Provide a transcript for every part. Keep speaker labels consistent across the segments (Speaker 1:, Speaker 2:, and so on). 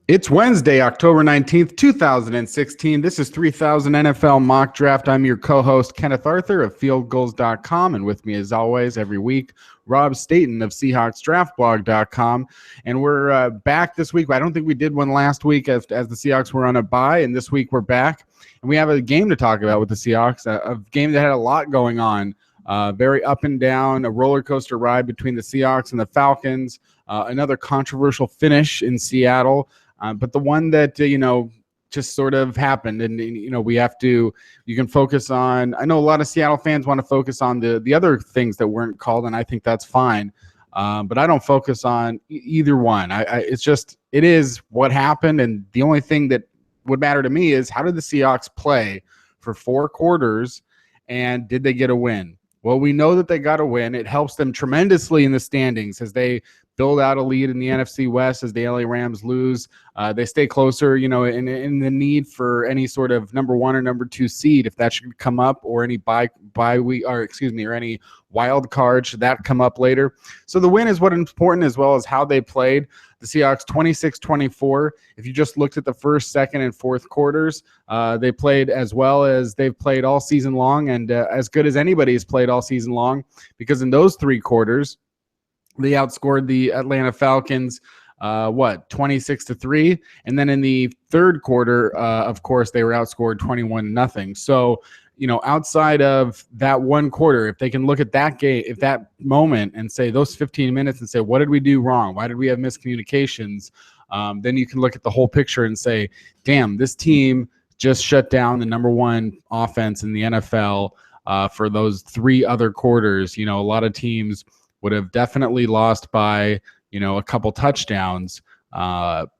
Speaker 1: It's Wednesday, October 19th, 2016. This is 3000 NFL Mock Draft. I'm your co-host, Kenneth Arthur of fieldgoals.com. And with me, as always, every week, Rob Staten of SeahawksDraftBlog.com. And we're back this week. I don't think we did one last week as the Seahawks were on a bye. And this week we're back. And we have a game to talk about with the Seahawks, a game that had a lot going on. Very up and down, a roller coaster ride between the Seahawks and the Falcons. Another controversial finish in Seattle. But the one that, just sort of happened. And, you can focus on, I know a lot of Seattle fans want to focus on the other things that weren't called, and I think that's fine. But I don't focus on either one. It is what happened. And the only thing that would matter to me is how did the Seahawks play for 4 quarters and did they get a win? Well, we know that they got a win. It helps them tremendously in the standings as they build out a lead in the NFC West as the LA Rams lose. They stay closer, in the need for any sort of number 1 or number 2 seed, if that should come up, or any or any wild card should that come up later. So the win is what important, as well as how they played. The Seahawks 26-24. If you just looked at the first, second, and fourth quarters, they played as well as they've played all season long, and as good as anybody has played all season long, because in those 3 quarters, they outscored the Atlanta Falcons, 26-3. And then in the third quarter, of course, they were outscored 21-0. So, outside of that one quarter, if they can look at that game, if that moment and say those 15 minutes and say, what did we do wrong? Why did we have miscommunications? Then you can look at the whole picture and say, damn, this team just shut down the number 1 offense in the NFL for those 3 other quarters. A lot of teams would have definitely lost by, a couple touchdowns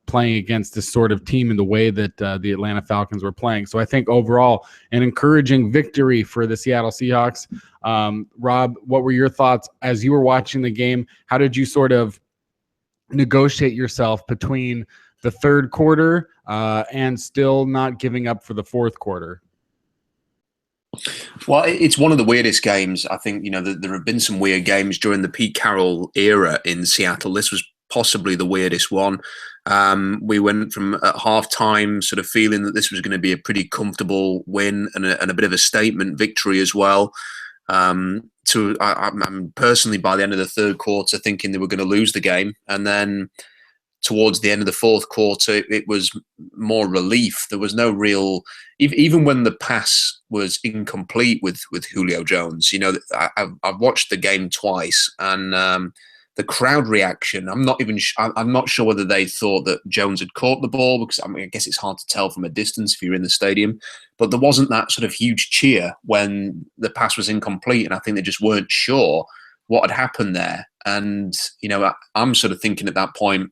Speaker 1: playing against this sort of team in the way that the Atlanta Falcons were playing. So I think overall an encouraging victory for the Seattle Seahawks. Rob, what were your thoughts as you were watching the game? How did you sort of negotiate yourself between the third quarter and still not giving up for the fourth quarter?
Speaker 2: Well, it's one of the weirdest games. I think, there have been some weird games during the Pete Carroll era in Seattle. This was possibly the weirdest one. We went from at halftime sort of feeling that this was going to be a pretty comfortable win and a bit of a statement victory as well. I'm personally, by the end of the third quarter, thinking they were going to lose the game. And then towards the end of the fourth quarter, it was more relief. There was no real, even when the pass was incomplete with Julio Jones. I've watched the game twice, and the crowd reaction. I'm not sure whether they thought that Jones had caught the ball, because I guess it's hard to tell from a distance if you're in the stadium. But there wasn't that sort of huge cheer when the pass was incomplete, and I think they just weren't sure what had happened there. And I'm sort of thinking at that point,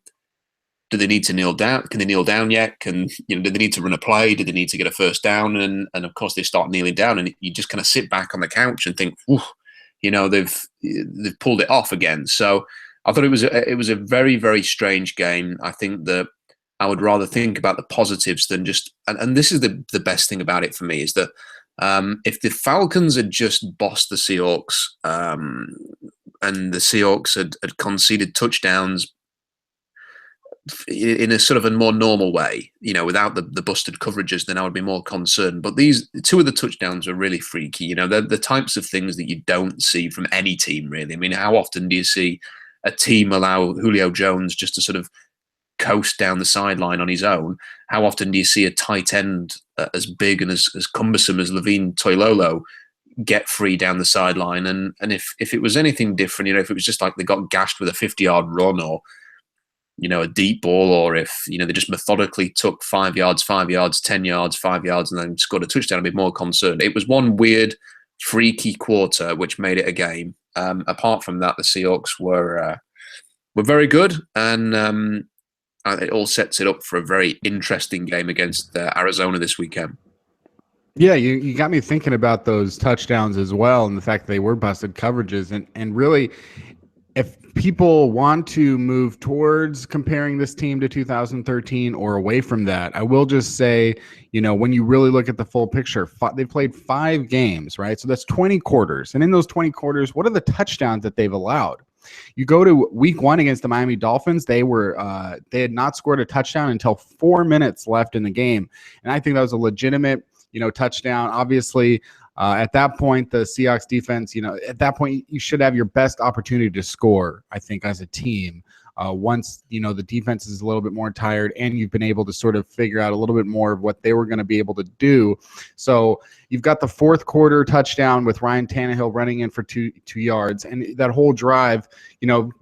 Speaker 2: do they need to kneel down? Can they kneel down yet? Do they need to run a play? Do they need to get a first down? And of course they start kneeling down, and you just kind of sit back on the couch and think, they've pulled it off again. So I thought it was a very, very strange game. I think that I would rather think about the positives than just, and this is the best thing about it for me, is that if the Falcons had just bossed the Seahawks and the Seahawks had conceded touchdowns in a sort of a more normal way, without the busted coverages, then I would be more concerned. But these 2 of the touchdowns were really freaky. They're the types of things that you don't see from any team, really. I mean, how often do you see a team allow Julio Jones just to sort of coast down the sideline on his own? How often do you see a tight end as big and as cumbersome as Levine Toilolo get free down the sideline? And if it was anything different, if it was just like they got gashed with a 50-yard run, or a deep ball, or if, they just methodically took 5 yards, 5 yards, 10 yards, 5 yards, and then scored a touchdown, I'd be more concerned. It was one weird, freaky quarter, which made it a game. Apart from that, the Seahawks were very good, and it all sets it up for a very interesting game against Arizona this weekend.
Speaker 1: Yeah, you got me thinking about those touchdowns as well, and the fact that they were busted coverages, and really, if people want to move towards comparing this team to 2013 or away from that, I will just say, when you really look at the full picture, they played 5 games, right? So that's 20 quarters. And in those 20 quarters, what are the touchdowns that they've allowed? You go to week 1 against the Miami Dolphins, they had not scored a touchdown until 4 minutes left in the game. And I think that was a legitimate, touchdown. Obviously, at that point, the Seahawks defense, at that point, you should have your best opportunity to score, I think, as a team. Once, the defense is a little bit more tired and you've been able to sort of figure out a little bit more of what they were going to be able to do. So you've got the fourth quarter touchdown with Ryan Tannehill running in for two yards. And that whole drive,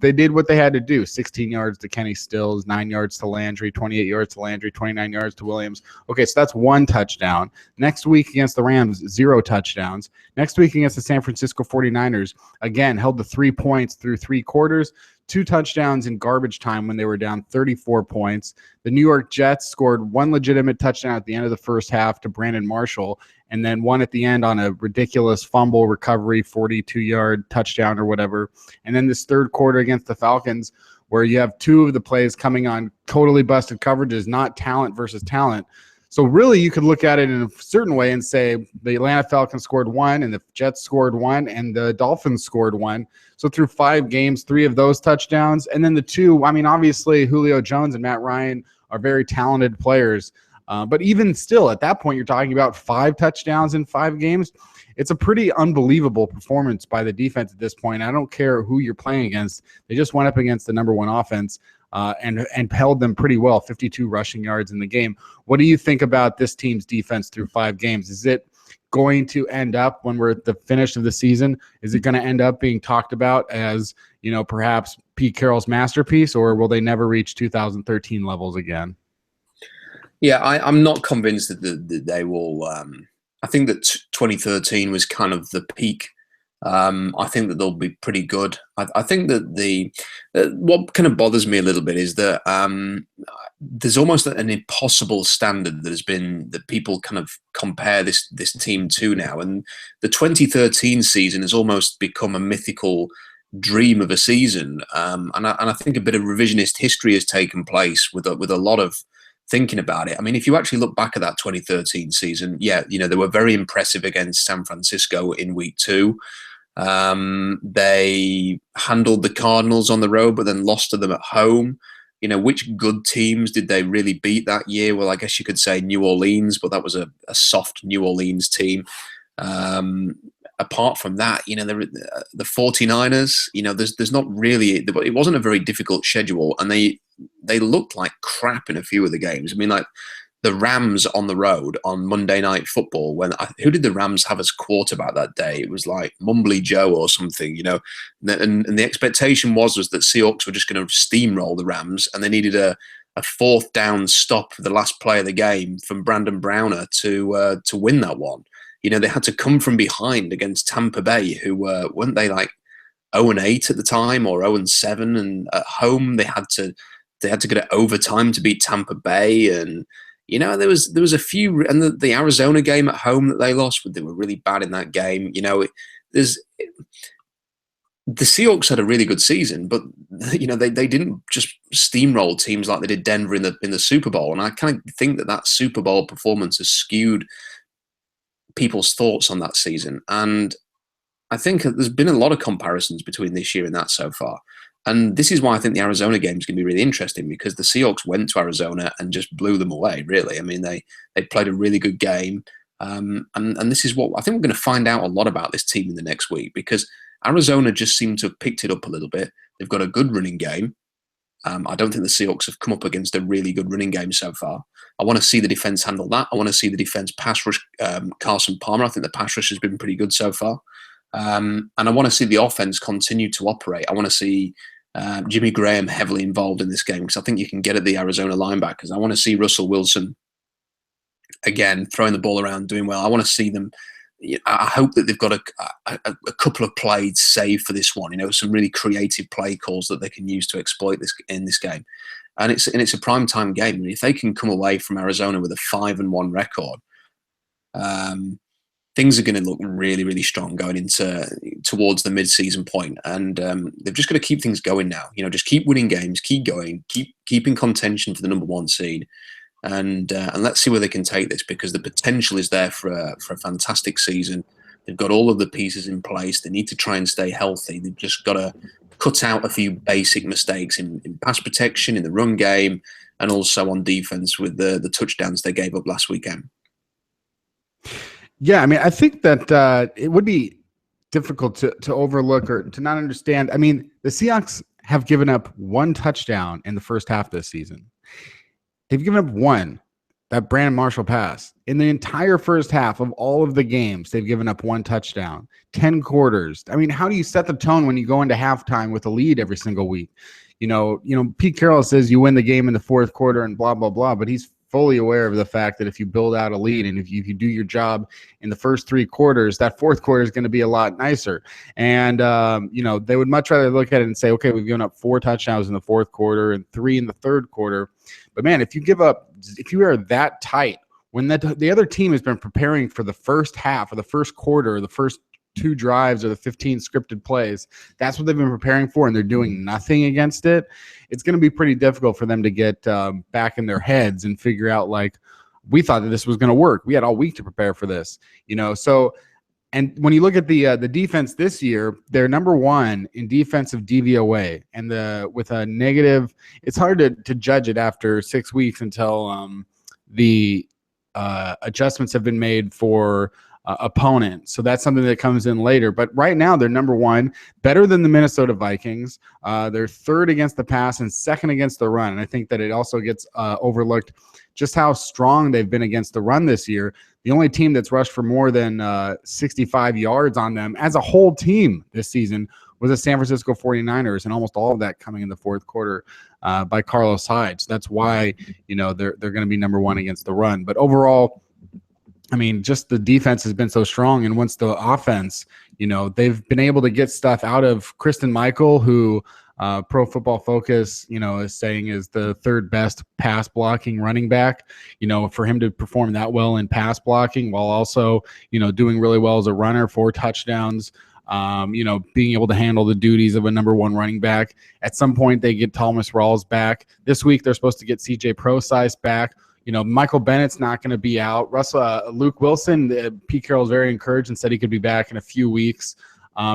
Speaker 1: they did what they had to do. 16 yards to Kenny Stills, 9 yards to Landry, 28 yards to Landry, 29 yards to Williams. Okay, so that's 1 touchdown. Next week against the Rams, 0 touchdowns. Next week against the San Francisco 49ers, again, held to 3 points through 3 quarters. 2 touchdowns in garbage time when they were down 34 points. The New York Jets scored 1 legitimate touchdown at the end of the first half to Brandon Marshall, and then 1 at the end on a ridiculous fumble recovery, 42-yard touchdown or whatever. And then this third quarter against the Falcons, where you have 2 of the plays coming on totally busted coverages, not talent versus talent. So really, you could look at it in a certain way and say the Atlanta Falcons scored 1 and the Jets scored 1 and the Dolphins scored 1. So through 5 games, 3 of those touchdowns. And then the 2, obviously Julio Jones and Matt Ryan are very talented players. But even still, at that point, you're talking about 5 touchdowns in 5 games. It's a pretty unbelievable performance by the defense at this point. I don't care who you're playing against. They just went up against the number 1 offense. And held them pretty well, 52 rushing yards in the game. What do you think about this team's defense through 5 games? Is it going to end up, when we're at the finish of the season, is it going to end up being talked about as, perhaps Pete Carroll's masterpiece, or will they never reach 2013 levels again?
Speaker 2: Yeah, I'm not convinced that they will. I think that 2013 was kind of the peak. I think that they'll be pretty good. I think that what kind of bothers me a little bit is that there's almost an impossible standard that people kind of compare this team to now. And the 2013 season has almost become a mythical dream of a season. And I think a bit of revisionist history has taken place with a lot of thinking about it. I mean, if you actually look back at that 2013 season, they were very impressive against San Francisco in week 2. They handled the Cardinals on the road, but then lost to them at home. Which good teams did they really beat that year? Well, I guess you could say New Orleans, but that was a soft New Orleans team. Apart from that, the 49ers, there's not really, it wasn't a very difficult schedule, and they looked like crap in a few of the games. I mean, like the Rams on the road on Monday Night Football, who did the Rams have as quarterback that day? It was like Mumbly Joe or something, and the expectation was that Seahawks were just going to steamroll the Rams, and they needed a 4th down stop for the last play of the game from Brandon Browner to win that one. They had to come from behind against Tampa Bay, who weren't they like 0-8 at the time or 0-7, and at home they had to get it overtime to beat Tampa Bay. And there was a few, and the Arizona game at home that they lost, they were really bad in that game. The Seahawks had a really good season, but they didn't just steamroll teams like they did Denver in the Super Bowl. And I kind of think that Super Bowl performance has skewed people's thoughts on that season. And I think there's been a lot of comparisons between this year and that so far. And this is why I think the Arizona game is going to be really interesting, because the Seahawks went to Arizona and just blew them away, really. I mean, they played a really good game. And this is what I think we're going to find out a lot about this team in the next week, because Arizona just seemed to have picked it up a little bit. They've got a good running game. I don't think the Seahawks have come up against a really good running game so far. I want to see the defense handle that. I want to see the defense pass rush Carson Palmer. I think the pass rush has been pretty good so far. And I want to see the offense continue to operate. I want to see Jimmy Graham heavily involved in this game, because I think you can get at the Arizona linebackers. I want to see Russell Wilson, again, throwing the ball around, doing well. I want to see them. I hope that they've got a couple of plays saved for this one. Some really creative play calls that they can use to exploit this in this game. And it's a primetime game. And if they can come away from Arizona with a 5-1 record, things are going to look really, really strong going towards the mid-season point. And they've just got to keep things going now. Just keep winning games, keep going, keep in contention for the number 1 seed. And let's see where they can take this, because the potential is there for a fantastic season. They've got all of the pieces in place. They need to try and stay healthy. They've just got to cut out a few basic mistakes in pass protection, in the run game, and also on defense with the touchdowns they gave up last weekend.
Speaker 1: Yeah, I mean, I think that it would be difficult to overlook or to not understand. I mean, the Seahawks have given up one touchdown in the first half this season. They've given up one, that Brandon Marshall pass. In the entire first half of all of the games, they've given up one touchdown, 10 quarters. I mean, how do you set the tone when you go into halftime with a lead every single week? Pete Carroll says you win the game in the fourth quarter and blah, blah, blah, but he's fully aware of the fact that if you build out a lead and if you do your job in the first three quarters, that fourth quarter is going to be a lot nicer. And, they would much rather look at it and say, okay, we've given up 4 touchdowns in the fourth quarter and 3 in the third quarter. But, man, if you are that tight, when the other team has been preparing for the first half or the first quarter or the first 2 drives or the 15 scripted plays, that's what they've been preparing for, and they're doing nothing against it, it's going to be pretty difficult for them to get back in their heads and figure out, like, we thought that this was going to work. We had all week to prepare for this, So, and when you look at the defense this year, they're number 1 in defensive DVOA, and with a negative, it's hard to judge it after 6 weeks until the adjustments have been made for opponent. So that's something that comes in later. But right now, they're number 1, better than the Minnesota Vikings. They're 3rd against the pass and 2nd against the run. And I think that it also gets overlooked just how strong they've been against the run this year. The only team that's rushed for more than 65 yards on them as a whole team this season was the San Francisco 49ers, and almost all of that coming in the fourth quarter by Carlos Hyde. So that's why, they're going to be number 1 against the run. But overall, I mean, just the defense has been so strong, and once the offense, they've been able to get stuff out of Kristen Michael, who Pro Football Focus, is saying is the 3rd best pass blocking running back. For him to perform that well in pass blocking while also, doing really well as a runner, 4 touchdowns, being able to handle the duties of a number 1 running back. At some point, they get Thomas Rawls back. This week, they're supposed to get CJ Prosise back. Michael Bennett's not going to be out. Luke Wilson, Pete Carroll's very encouraged and said he could be back in a few weeks.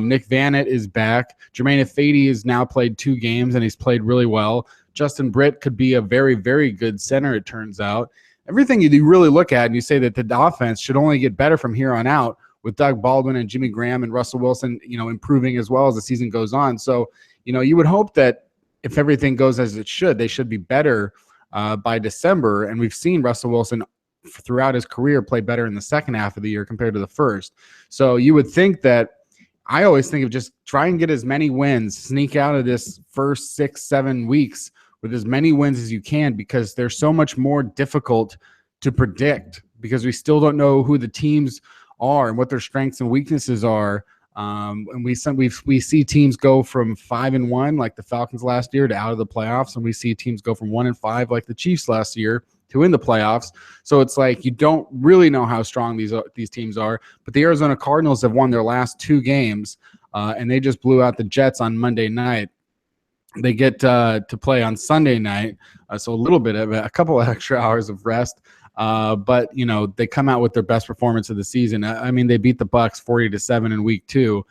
Speaker 1: Nick Vannett is back. Jermaine Ifedi has now played 2 games, and he's played really well. Justin Britt could be a very, very good center, it turns out. Everything you really look at, and you say that the offense should only get better from here on out with Doug Baldwin and Jimmy Graham and Russell Wilson, improving as well as the season goes on. So, you would hope that if everything goes as it should, they should be better by December. And we've seen Russell Wilson throughout his career play better in the second half of the year compared to the first. So you would think that, I always think of just try and get as many wins, sneak out of this first 6-7 weeks with as many wins as you can, because they're so much more difficult to predict because we still don't know who the teams are and what their strengths and weaknesses are. And we see teams go from 5-1 like the Falcons last year to out of the playoffs, and we see teams go from 1-5 like the Chiefs last year to in the playoffs. So it's like you don't really know how strong these teams are. But the Arizona Cardinals have won their last 2 games, and they just blew out the Jets on Monday night. They get to play on Sunday night, so a couple of extra hours of rest. But they come out with their best performance of the season. I mean, they beat the Bucs 40-7 in week 2.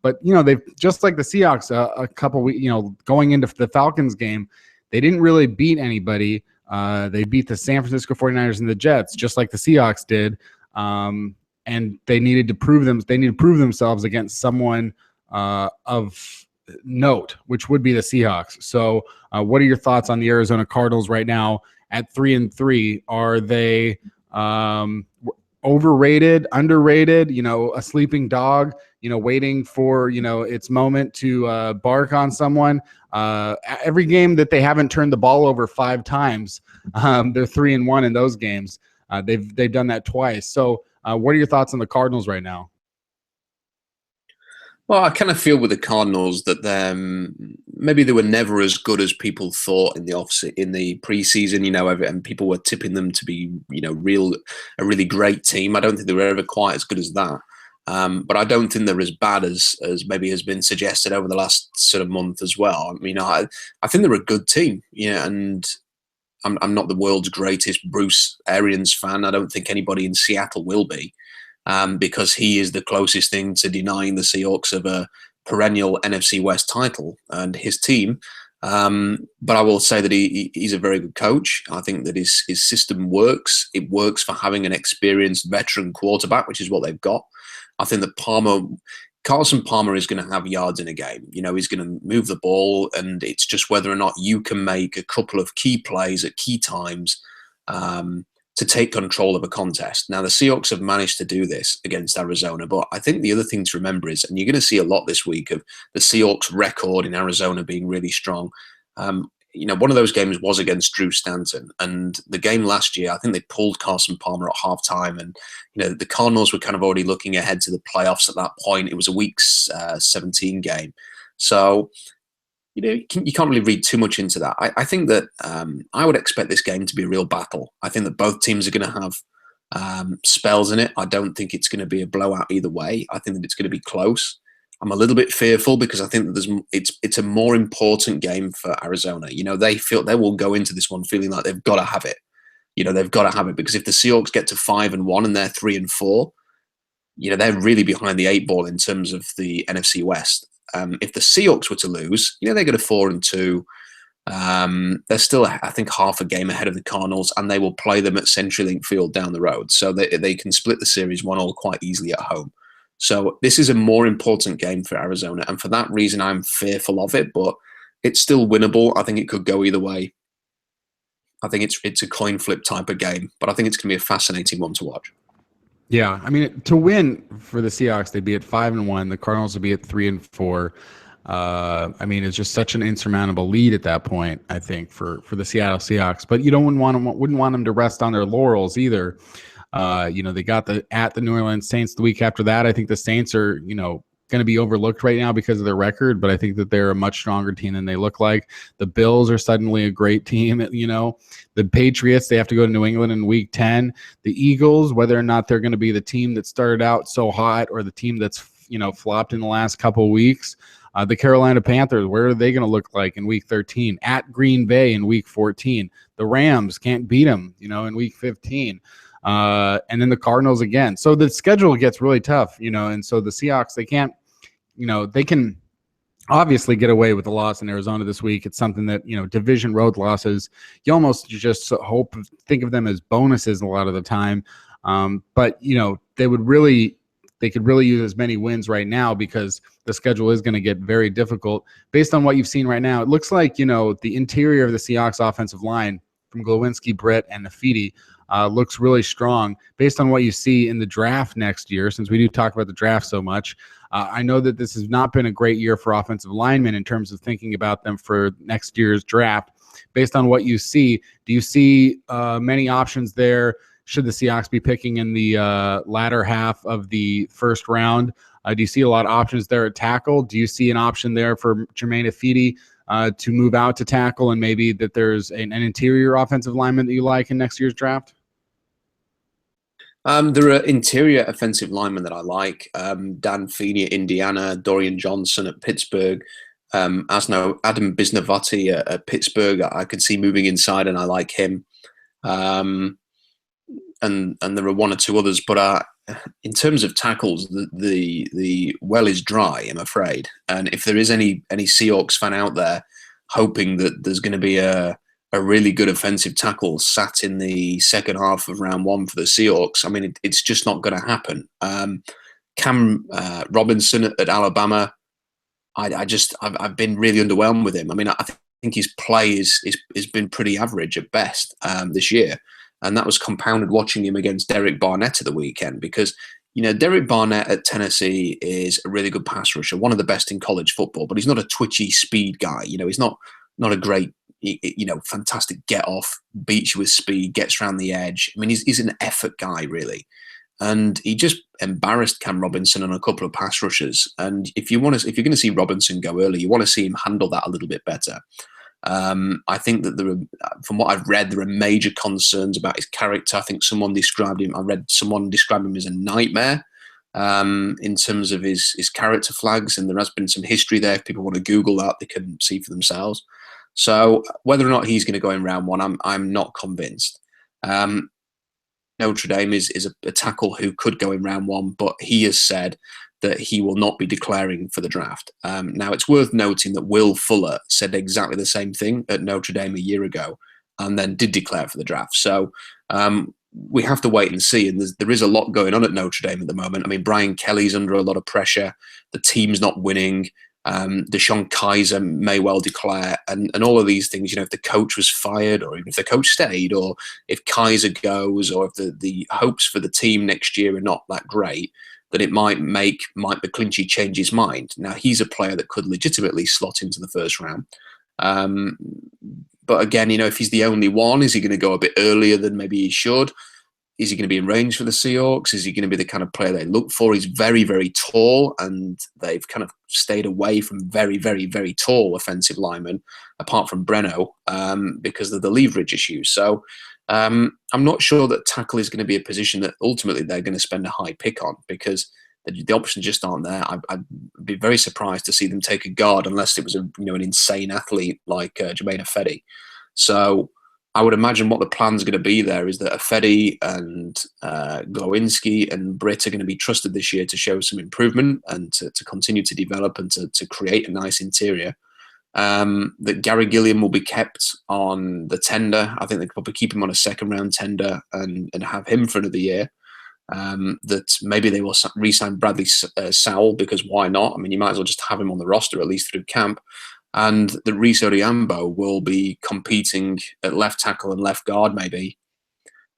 Speaker 1: But they've just like the Seahawks a couple weeks, going into the Falcons game, they didn't really beat anybody. They beat the San Francisco 49ers and the Jets, just like the Seahawks did. And they needed to prove themselves against someone of note, which would be the Seahawks. So what are your thoughts on the Arizona Cardinals right now at 3-3? Are they overrated, underrated, a sleeping dog, waiting for, its moment to bark on someone? Every game that they haven't turned the ball over 5 times, they're 3-1 in those games. They've done that twice. So what are your thoughts on the Cardinals right now?
Speaker 2: Well, I kind of feel with the Cardinals that maybe they were never as good as people thought in the preseason, and people were tipping them to be, a really great team. I don't think they were ever quite as good as that. But I don't think they're as bad as maybe has been suggested over the last sort of month as well. I mean, I think they're a good team, and I'm not the world's greatest Bruce Arians fan. I don't think anybody in Seattle will be. Because he is the closest thing to denying the Seahawks of a perennial NFC West title and his team. But I will say that he's a very good coach. I think that his system works. It works for having an experienced veteran quarterback, which is what they've got. I think that Carson Palmer is going to have yards in a game. He's going to move the ball, and it's just whether or not you can make a couple of key plays at key times to take control of a contest. Now, the Seahawks have managed to do this against Arizona, but I think the other thing to remember is, and you're going to see a lot this week of the Seahawks record in Arizona being really strong. One of those games was against Drew Stanton, and the game last year, I think they pulled Carson Palmer at halftime, and the Cardinals were kind of already looking ahead to the playoffs at that point. It was a Week 17 game, so you can't really read too much into that. I think that I would expect this game to be a real battle. I think that both teams are going to have spells in it. I don't think it's going to be a blowout either way. I think that it's going to be close. I'm a little bit fearful because I think that it's a more important game for Arizona. They will go into this one feeling like they've got to have it. They've got to have it, because if the Seahawks get to 5-1 and they're 3-4, they're really behind the 8 ball in terms of the NFC West. If the Seahawks were to lose, they go to 4-2. They're still, I think, half a game ahead of the Cardinals, and they will play them at CenturyLink Field down the road, so they can split the series 1-1 quite easily at home. So this is a more important game for Arizona, and for that reason, I'm fearful of it. But it's still winnable. I think it could go either way. I think it's a coin flip type of game, but I think it's going to be a fascinating one to watch.
Speaker 1: Yeah, I mean, to win for the Seahawks, they'd be at 5-1. The Cardinals would be at 3-4. I mean, it's just such an insurmountable lead at that point, I think, for the Seattle Seahawks. But you wouldn't want them to rest on their laurels either. They got at the New Orleans Saints the week after that. I think the Saints are, going to be overlooked right now because of their record, but I think that they're a much stronger team than they look like. The Bills are suddenly a great team. The Patriots, they have to go to New England in week 10. The Eagles, whether or not they're going to be the team that started out so hot or the team that's, flopped in the last couple of weeks. The Carolina Panthers, where are they going to look like in week 13? At Green Bay in week 14. The Rams can't beat them, in week 15. And then the Cardinals again. So the schedule gets really tough, and so the Seahawks, they can't, they can obviously get away with the loss in Arizona this week. It's something that, division road losses, you almost just think of them as bonuses a lot of the time. But, they could really use as many wins right now because the schedule is going to get very difficult. Based on what you've seen right now, it looks like, the interior of the Seahawks offensive line from Glowinski, Britt, and Nafidi looks really strong. Based on what you see in the draft next year, since we do talk about the draft so much, I know that this has not been a great year for offensive linemen in terms of thinking about them for next year's draft. Based on what you see, do you see many options there? Should the Seahawks be picking in the latter half of the first round? Do you see a lot of options there at tackle? Do you see an option there for Jermaine Afidi to move out to tackle, and maybe that there's an interior offensive lineman that you like in next year's draft?
Speaker 2: There are interior offensive linemen that I like. Dan Feeney at Indiana, Dorian Johnson at Pittsburgh, Adam Bisnavati at Pittsburgh. I could see moving inside, and I like him. And there are one or two others, but in terms of tackles, the well is dry, I'm afraid. And if there is any Seahawks fan out there hoping that there's going to be a really good offensive tackle sat in the second half of round 1 for the Seahawks, I mean, it's just not going to happen. Cam Robinson at Alabama, I've been really underwhelmed with him. I mean, I think his play has been pretty average at best this year. And that was compounded watching him against Derek Barnett at the weekend because, Derek Barnett at Tennessee is a really good pass rusher, one of the best in college football, but he's not a twitchy speed guy. He's not a great, fantastic get off, beats you with speed, gets around the edge. I mean, he's an effort guy, really. And he just embarrassed Cam Robinson on a couple of pass rushes. And if you're going to see Robinson go early, you want to see him handle that a little bit better. I think that from what I've read, there are major concerns about his character. I think I read someone describe him as a nightmare in terms of his character flags, and there has been some history there. If people want to Google that, they can see for themselves. So whether or not he's going to go in round 1, I'm not convinced. Notre Dame is a tackle who could go in round 1, but he has said that he will not be declaring for the draft. Now, it's worth noting that Will Fuller said exactly the same thing at Notre Dame a year ago and then did declare for the draft. So we have to wait and see. And there is a lot going on at Notre Dame at the moment. I mean, Brian Kelly's under a lot of pressure. The team's not winning. Deshaun Kaiser may well declare, and all of these things, if the coach was fired or even if the coach stayed or if Kaiser goes or if the hopes for the team next year are not that great, that it might make Mike McClinchy change his mind. Now, he's a player that could legitimately slot into the first round. But again, if he's the only one, is he going to go a bit earlier than maybe he should? Is he going to be in range for the Seahawks? Is he going to be the kind of player they look for? He's very, very tall, and they've kind of stayed away from very, very, very tall offensive linemen, apart from Breno, because of the leverage issues. So I'm not sure that tackle is going to be a position that ultimately they're going to spend a high pick on, because the options just aren't there. I'd be very surprised to see them take a guard unless it was an insane athlete like Jermaine Ifedi. So I would imagine what the plan's going to be there is that Ifedi and Glowinski and Britt are going to be trusted this year to show some improvement and to continue to develop and to create a nice interior. That Gary Gilliam will be kept on the tender. I think they could probably keep him on a second-round tender and have him for another year. That maybe they will re-sign Bradley Sowell, because why not? I mean, you might as well just have him on the roster at least through camp. And that Reese Odiambo will be competing at left tackle and left guard maybe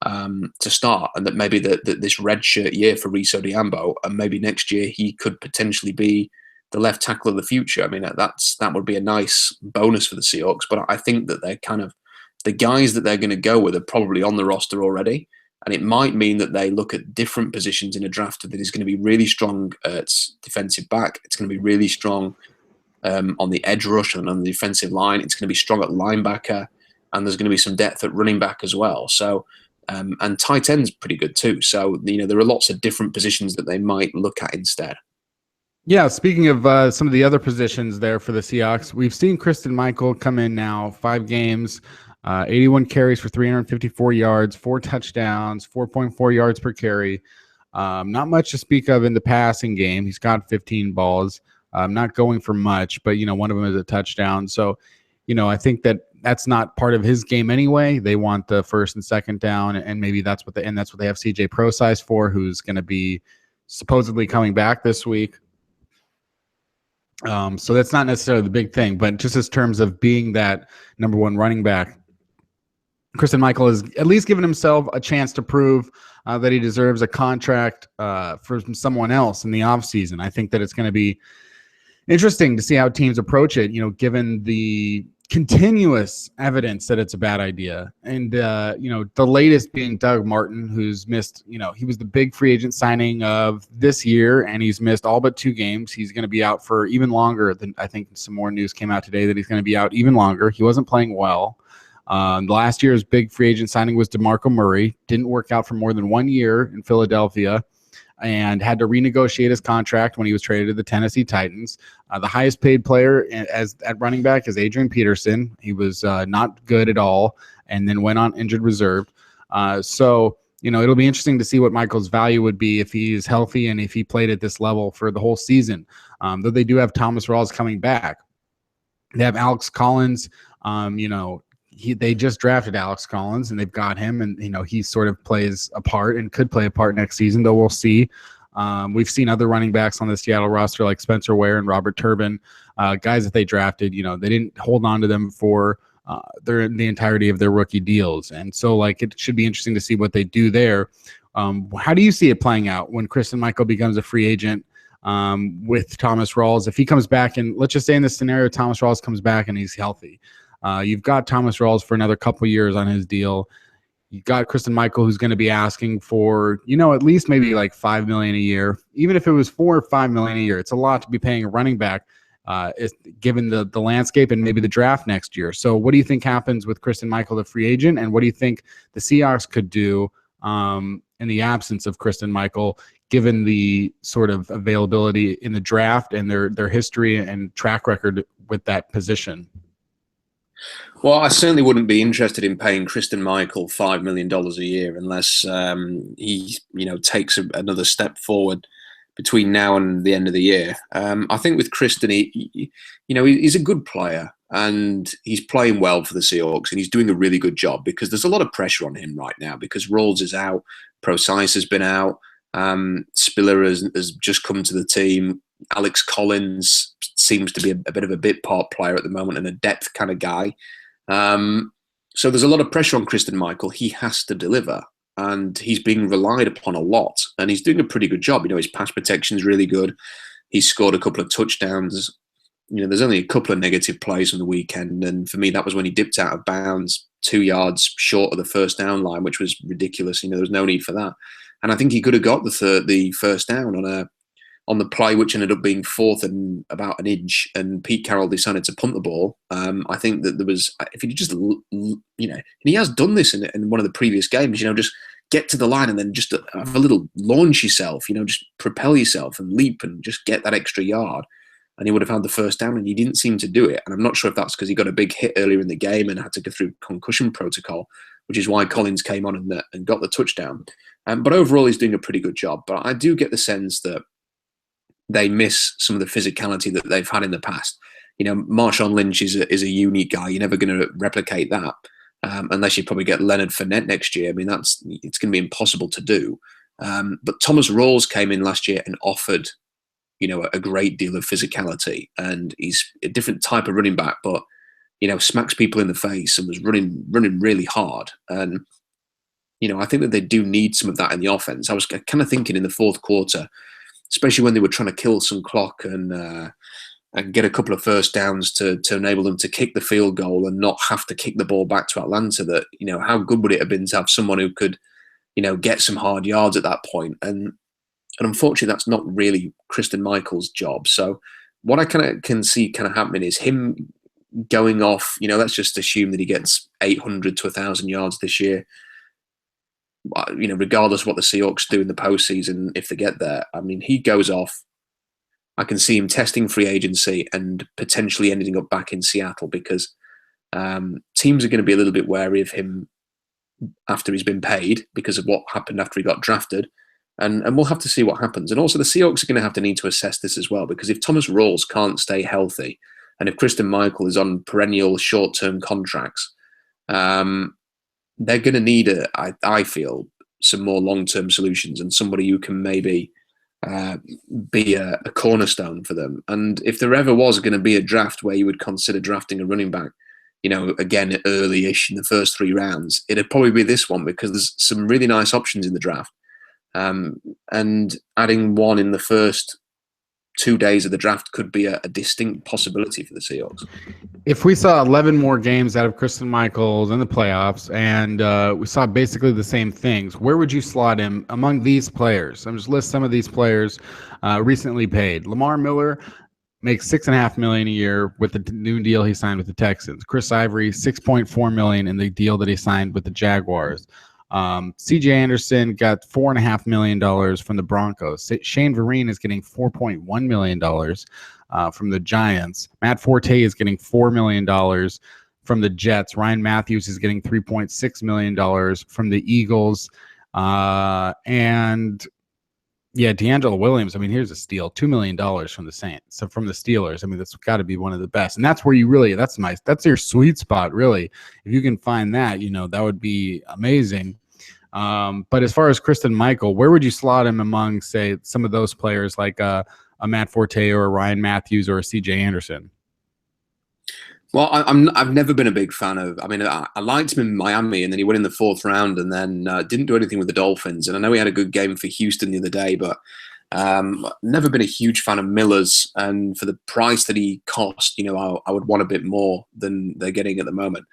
Speaker 2: to start, and that maybe this redshirt year for Reese Odiambo, and maybe next year he could potentially be the left tackle of the future. I mean, that would be a nice bonus for the Seahawks. But I think that they're kind of the guys that they're going to go with are probably on the roster already. And it might mean that they look at different positions in a draft that is going to be really strong at defensive back. It's going to be really strong on the edge rush and on the defensive line. It's going to be strong at linebacker, and there's going to be some depth at running back as well. So, and tight end's pretty good too. So, there are lots of different positions that they might look at instead.
Speaker 1: Yeah, speaking of some of the other positions there for the Seahawks, we've seen Christine Michael come in now, 5 games, 81 carries for 354 yards, 4 touchdowns, 4.4 yards per carry. Not much to speak of in the passing game. He's got 15 balls. Not going for much, but, one of them is a touchdown. So, I think that's not part of his game anyway. They want the first and second down, and maybe that's what they have CJ Prosise for, who's going to be supposedly coming back this week. So that's not necessarily the big thing, but just in terms of being that number one running back, Christine Michael has at least given himself a chance to prove that he deserves a contract from someone else in the offseason. I think that it's going to be interesting to see how teams approach it, given the continuous evidence that it's a bad idea. And, the latest being Doug Martin, who's missed, he was the big free agent signing of this year, and he's missed all but 2 games. He's going to be out for even longer than, I think some more news came out today that he's going to be out even longer. He wasn't playing well. Last year's big free agent signing was DeMarco Murray. Didn't work out for more than 1 year in Philadelphia, and had to renegotiate his contract when he was traded to the Tennessee Titans. The highest paid player at running back is Adrian Peterson. He was not good at all, and then went on injured reserve. So it'll be interesting to see what Michael's value would be if he is healthy and if he played at this level for the whole season. Though they do have Thomas Rawls coming back. They have Alex Collins. They just drafted Alex Collins, and they've got him, and he sort of plays a part and could play a part next season, though we'll see. We've seen other running backs on the Seattle roster like Spencer Ware and Robert Turbin, guys that they drafted. They didn't hold on to them for the entirety of their rookie deals, and so it should be interesting to see what they do there. How do you see it playing out when Christine Michael becomes a free agent with Thomas Rawls? If he comes back, and let's just say in this scenario, Thomas Rawls comes back and he's healthy. You've got Thomas Rawls for another couple years on his deal. You've got Christine Michael, who's going to be asking for, at least maybe like $5 million a year. Even if it was $4 or $5 million a year, it's a lot to be paying a running back, given the landscape and maybe the draft next year. So what do you think happens with Christine Michael, the free agent, and what do you think the Seahawks could do in the absence of Christine Michael, given the sort of availability in the draft and their history and track record with that position?
Speaker 2: Well, I certainly wouldn't be interested in paying Christine Michael $5 million a year unless he, takes another step forward between now and the end of the year. I think with Kristen, he's a good player and he's playing well for the Seahawks and he's doing a really good job because there's a lot of pressure on him right now because Rawls is out, Procise has been out, Spiller has just come to the team. Alex Collins seems to be a bit of a bit part player at the moment and a depth kind of guy. So there's a lot of pressure on Kristen Michael. He has to deliver. And he's being relied upon a lot. And he's doing a pretty good job. His pass protection is really good. He's scored a couple of touchdowns. There's only a couple of negative plays on the weekend. And for me, that was when he dipped out of bounds 2 yards short of the first down line, which was ridiculous. There was no need for that. And I think he could have got the first down on the play, which ended up being fourth and about an inch, and Pete Carroll decided to punt the ball. I think that there was, if he just, and he has done this in one of the previous games, just get to the line and then just have a little launch yourself, just propel yourself and leap and just get that extra yard. And he would have had the first down, and he didn't seem to do it. And I'm not sure if that's because he got a big hit earlier in the game and had to go through concussion protocol, which is why Collins came on and got the touchdown. But overall, he's doing a pretty good job. But I do get the sense that they miss some of the physicality that they've had in the past. Marshawn Lynch is a unique guy. You're never going to replicate that unless you probably get Leonard Fournette next year. It's going to be impossible to do. But Thomas Rawls came in last year and offered, a great deal of physicality, and he's a different type of running back, but smacks people in the face and was running really hard. And I think that they do need some of that in the offense. I was kind of thinking in the fourth quarter, especially when they were trying to kill some clock and get a couple of first downs to enable them to kick the field goal and not have to kick the ball back to Atlanta, that, how good would it have been to have someone who could, get some hard yards at that point. And unfortunately, that's not really Kristen Michael's job. So what I kind of can see kind of happening is him going off, let's just assume that he gets 800 to 1,000 yards this year. Regardless of what the Seahawks do in the postseason, if they get there, he goes off. I can see him testing free agency and potentially ending up back in Seattle because teams are going to be a little bit wary of him after he's been paid because of what happened after he got drafted. And we'll have to see what happens. And also the Seahawks are going to have to need to assess this as well, because if Thomas Rawls can't stay healthy and if Kristen Michael is on perennial short-term contracts, they're going to need, I feel, some more long-term solutions and somebody who can maybe be a cornerstone for them. And if there ever was going to be a draft where you would consider drafting a running back, again, early-ish in the first 3 rounds, it'd probably be this one because there's some really nice options in the draft. And adding one in the first 2 days of the draft could be a distinct possibility for the Seahawks.
Speaker 1: If we saw 11 more games out of Kristen Michaels in the playoffs and we saw basically the same things, where would you slot him among these players? I'm just list some of these players recently paid. Lamar Miller makes $6.5 million a year with the new deal he signed with the Texans. Chris Ivory, $6.4 million in the deal that he signed with the Jaguars. CJ Anderson got $4.5 million from the Broncos. Shane Vereen is getting $4.1 million from the Giants. Matt Forte is getting $4 million from the Jets. Ryan Matthews is getting $3.6 million from the Eagles. And D'Angelo Williams, here's a steal, $2 million from the Saints. So from the Steelers, that's got to be one of the best. And that's where you really, that's your sweet spot, really. If you can find that, that would be amazing. But as far as Kristen Michael, where would you slot him among, say, some of those players like a Matt Forte or a Ryan Matthews or a CJ Anderson?
Speaker 2: Well, I've never been a big fan of. I liked him in Miami, and then he went in the 4th round, and then didn't do anything with the Dolphins. And I know he had a good game for Houston the other day, but never been a huge fan of Miller's. And for the price that he cost, I would want a bit more than they're getting at the moment.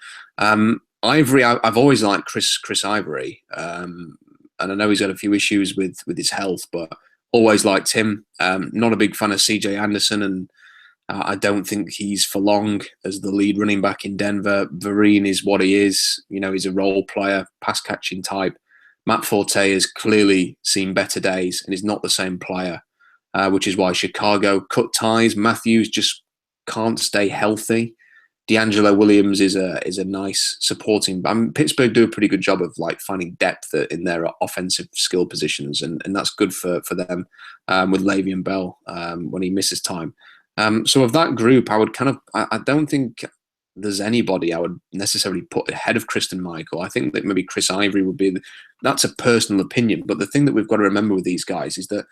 Speaker 2: Ivory, I've always liked Chris Ivory, and I know he's got a few issues with his health, but always liked him. Not a big fan of CJ Anderson, and I don't think he's for long as the lead running back in Denver. Vereen is what he is. He's a role player, pass-catching type. Matt Forte has clearly seen better days and is not the same player, which is why Chicago cut ties. Matthews just can't stay healthy. D'Angelo Williams is a nice supporting. Pittsburgh do a pretty good job of like finding depth in their offensive skill positions, and that's good for them with Le'Veon Bell when he misses time. So of that group, I don't think there's anybody I would necessarily put ahead of Christine Michael. I think that maybe Chris Ivory would be. That's a personal opinion, but the thing that we've got to remember with these guys is that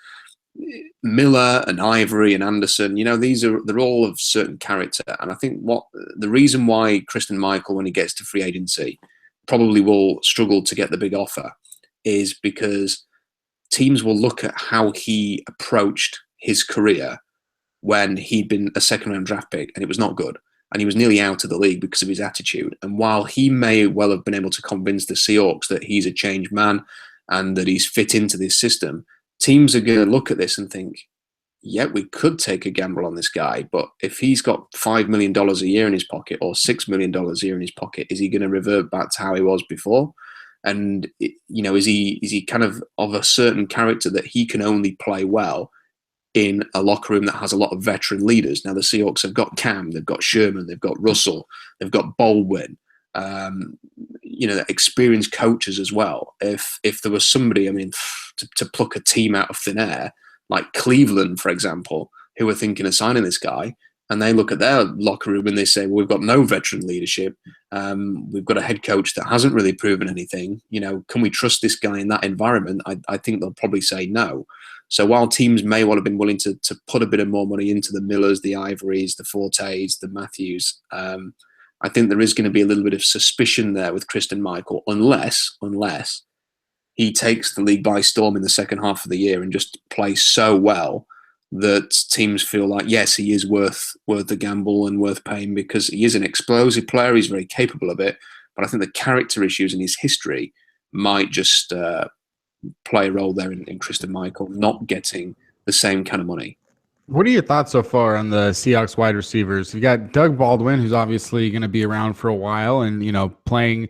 Speaker 2: Miller and Ivory and Anderson, they're all of certain character. And I think the reason why Christine Michael, when he gets to free agency, probably will struggle to get the big offer is because teams will look at how he approached his career when he'd been a second-round draft pick and it was not good. And he was nearly out of the league because of his attitude. And while he may well have been able to convince the Seahawks that he's a changed man and that he's fit into this system, teams are going to look at this and think, yeah, we could take a gamble on this guy, but if he's got $5 million a year in his pocket or $6 million a year in his pocket, is he going to revert back to how he was before? And, is he kind of a certain character that he can only play well in a locker room that has a lot of veteran leaders? Now, the Seahawks have got Cam, they've got Sherman, they've got Russell, they've got Baldwin, experienced coaches as well. If there was somebody, to pluck a team out of thin air, like Cleveland, for example, who are thinking of signing this guy, and they look at their locker room and they say, well, we've got no veteran leadership. We've got a head coach that hasn't really proven anything. Can we trust this guy in that environment? I think they'll probably say no. So while teams may well have been willing to put a bit of more money into the Millers, the Ivorys, the Fortes, the Matthews, I think there is going to be a little bit of suspicion there with Christine Michael, unless he takes the league by storm in the second half of the year and just plays so well that teams feel like, yes, he is worth the gamble and worth paying, because he is an explosive player. He's very capable of it. But I think the character issues in his history might just play a role there in Christine Michael not getting the same kind of money.
Speaker 1: What are your thoughts so far on the Seahawks wide receivers? You got Doug Baldwin, who's obviously going to be around for a while and, playing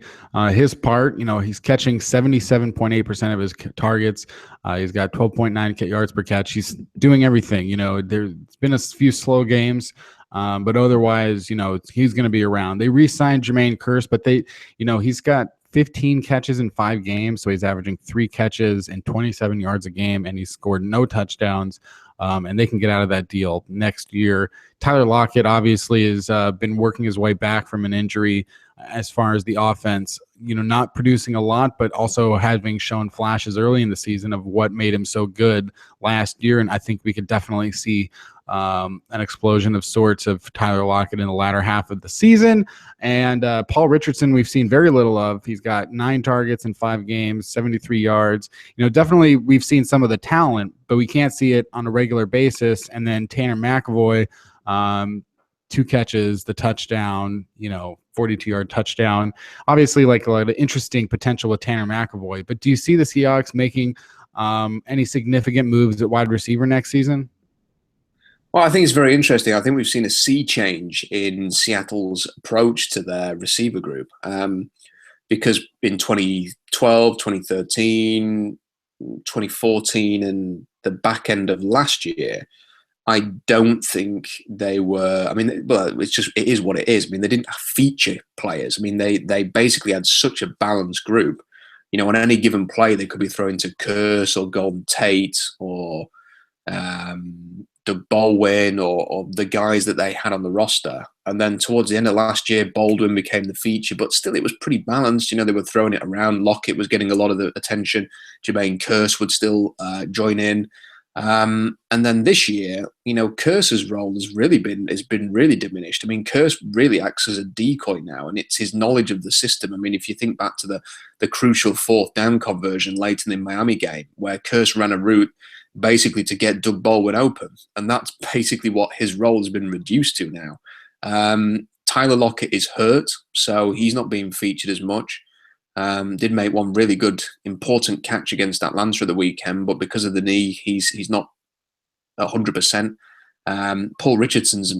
Speaker 1: his part. He's catching 77.8% of his targets. He's got 12.9 yards per catch. He's doing everything. There's been a few slow games, but otherwise, he's going to be around. They re-signed Jermaine Kearse, but he's got 15 catches in 5 games, so he's averaging 3 catches and 27 yards a game, and he's scored no touchdowns. And they can get out of that deal next year. Tyler Lockett obviously has been working his way back from an injury as far as the offense, not producing a lot, but also having shown flashes early in the season of what made him so good last year. And I think we could definitely see an explosion of sorts of Tyler Lockett in the latter half of the season. And Paul Richardson, we've seen very little of. He's got 9 targets in 5 games, 73 yards. Definitely we've seen some of the talent, but we can't see it on a regular basis. And then Tanner McAvoy, 2 catches, the touchdown, 42-yard touchdown. Obviously, like a lot of interesting potential with Tanner McAvoy. But do you see the Seahawks making any significant moves at wide receiver next season?
Speaker 2: Well, I think it's very interesting. I think we've seen a sea change in Seattle's approach to their receiver group, because in 2012, 2013, 2014, and the back end of last year, I don't think they were. It is what it is. They didn't feature players. They basically had such a balanced group. On any given play, they could be throwing to Kearse or Golden Tate or Doug Baldwin or the guys that they had on the roster. And then towards the end of last year, Baldwin became the feature, but still it was pretty balanced. They were throwing it around. Lockett was getting a lot of the attention. Jermaine Kearse would still join in. And then this year, Kearse's role has been really diminished. Kearse really acts as a decoy now, and it's his knowledge of the system. If you think back to the crucial 4th down conversion late in the Miami game, where Kearse ran a route basically to get Doug Baldwin open, and that's basically what his role has been reduced to now. Tyler Lockett is hurt, so he's not being featured as much. Did make one really good, important catch against Atlanta at the weekend, but because of the knee, he's not 100%. Paul Richardson's,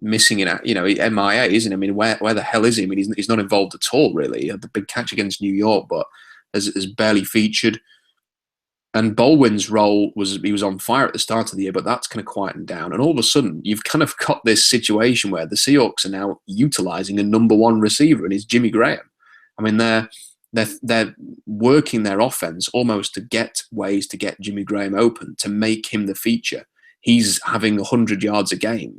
Speaker 2: missing it. MIA, isn't he? Where the hell is he? He's not involved at all, really. He had the big catch against New York, but has barely featured. And Baldwin's role he was on fire at the start of the year, but that's kind of quietened down. And all of a sudden, you've kind of got this situation where the Seahawks are now utilizing a number one receiver, and it's Jimmy Graham. I mean, they're working their offense almost to get ways to get Jimmy Graham open, to make him the feature. He's having 100 yards a game.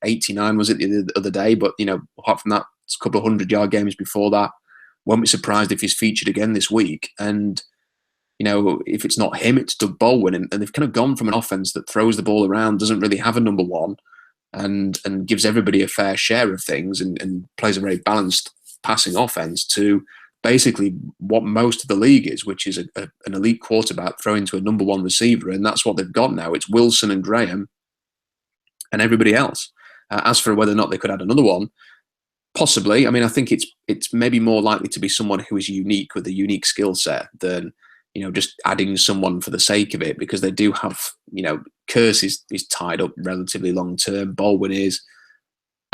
Speaker 2: 89 was it the other day, but apart from that, it's a couple of 100-yard games before that. Won't be surprised if he's featured again this week. And if it's not him, it's Doug Baldwin. And they've kind of gone from an offense that throws the ball around, doesn't really have a number one, and gives everybody a fair share of things and plays a very balanced passing offense, to basically what most of the league is, which is an elite quarterback throwing to a number one receiver. And that's what they've got now. It's Wilson and Graham and everybody else. As for whether or not they could add another one, possibly. I mean, I think it's maybe more likely to be someone who is unique with a unique skill set than just adding someone for the sake of it, because they do have, Curse is tied up relatively long term. Baldwin is,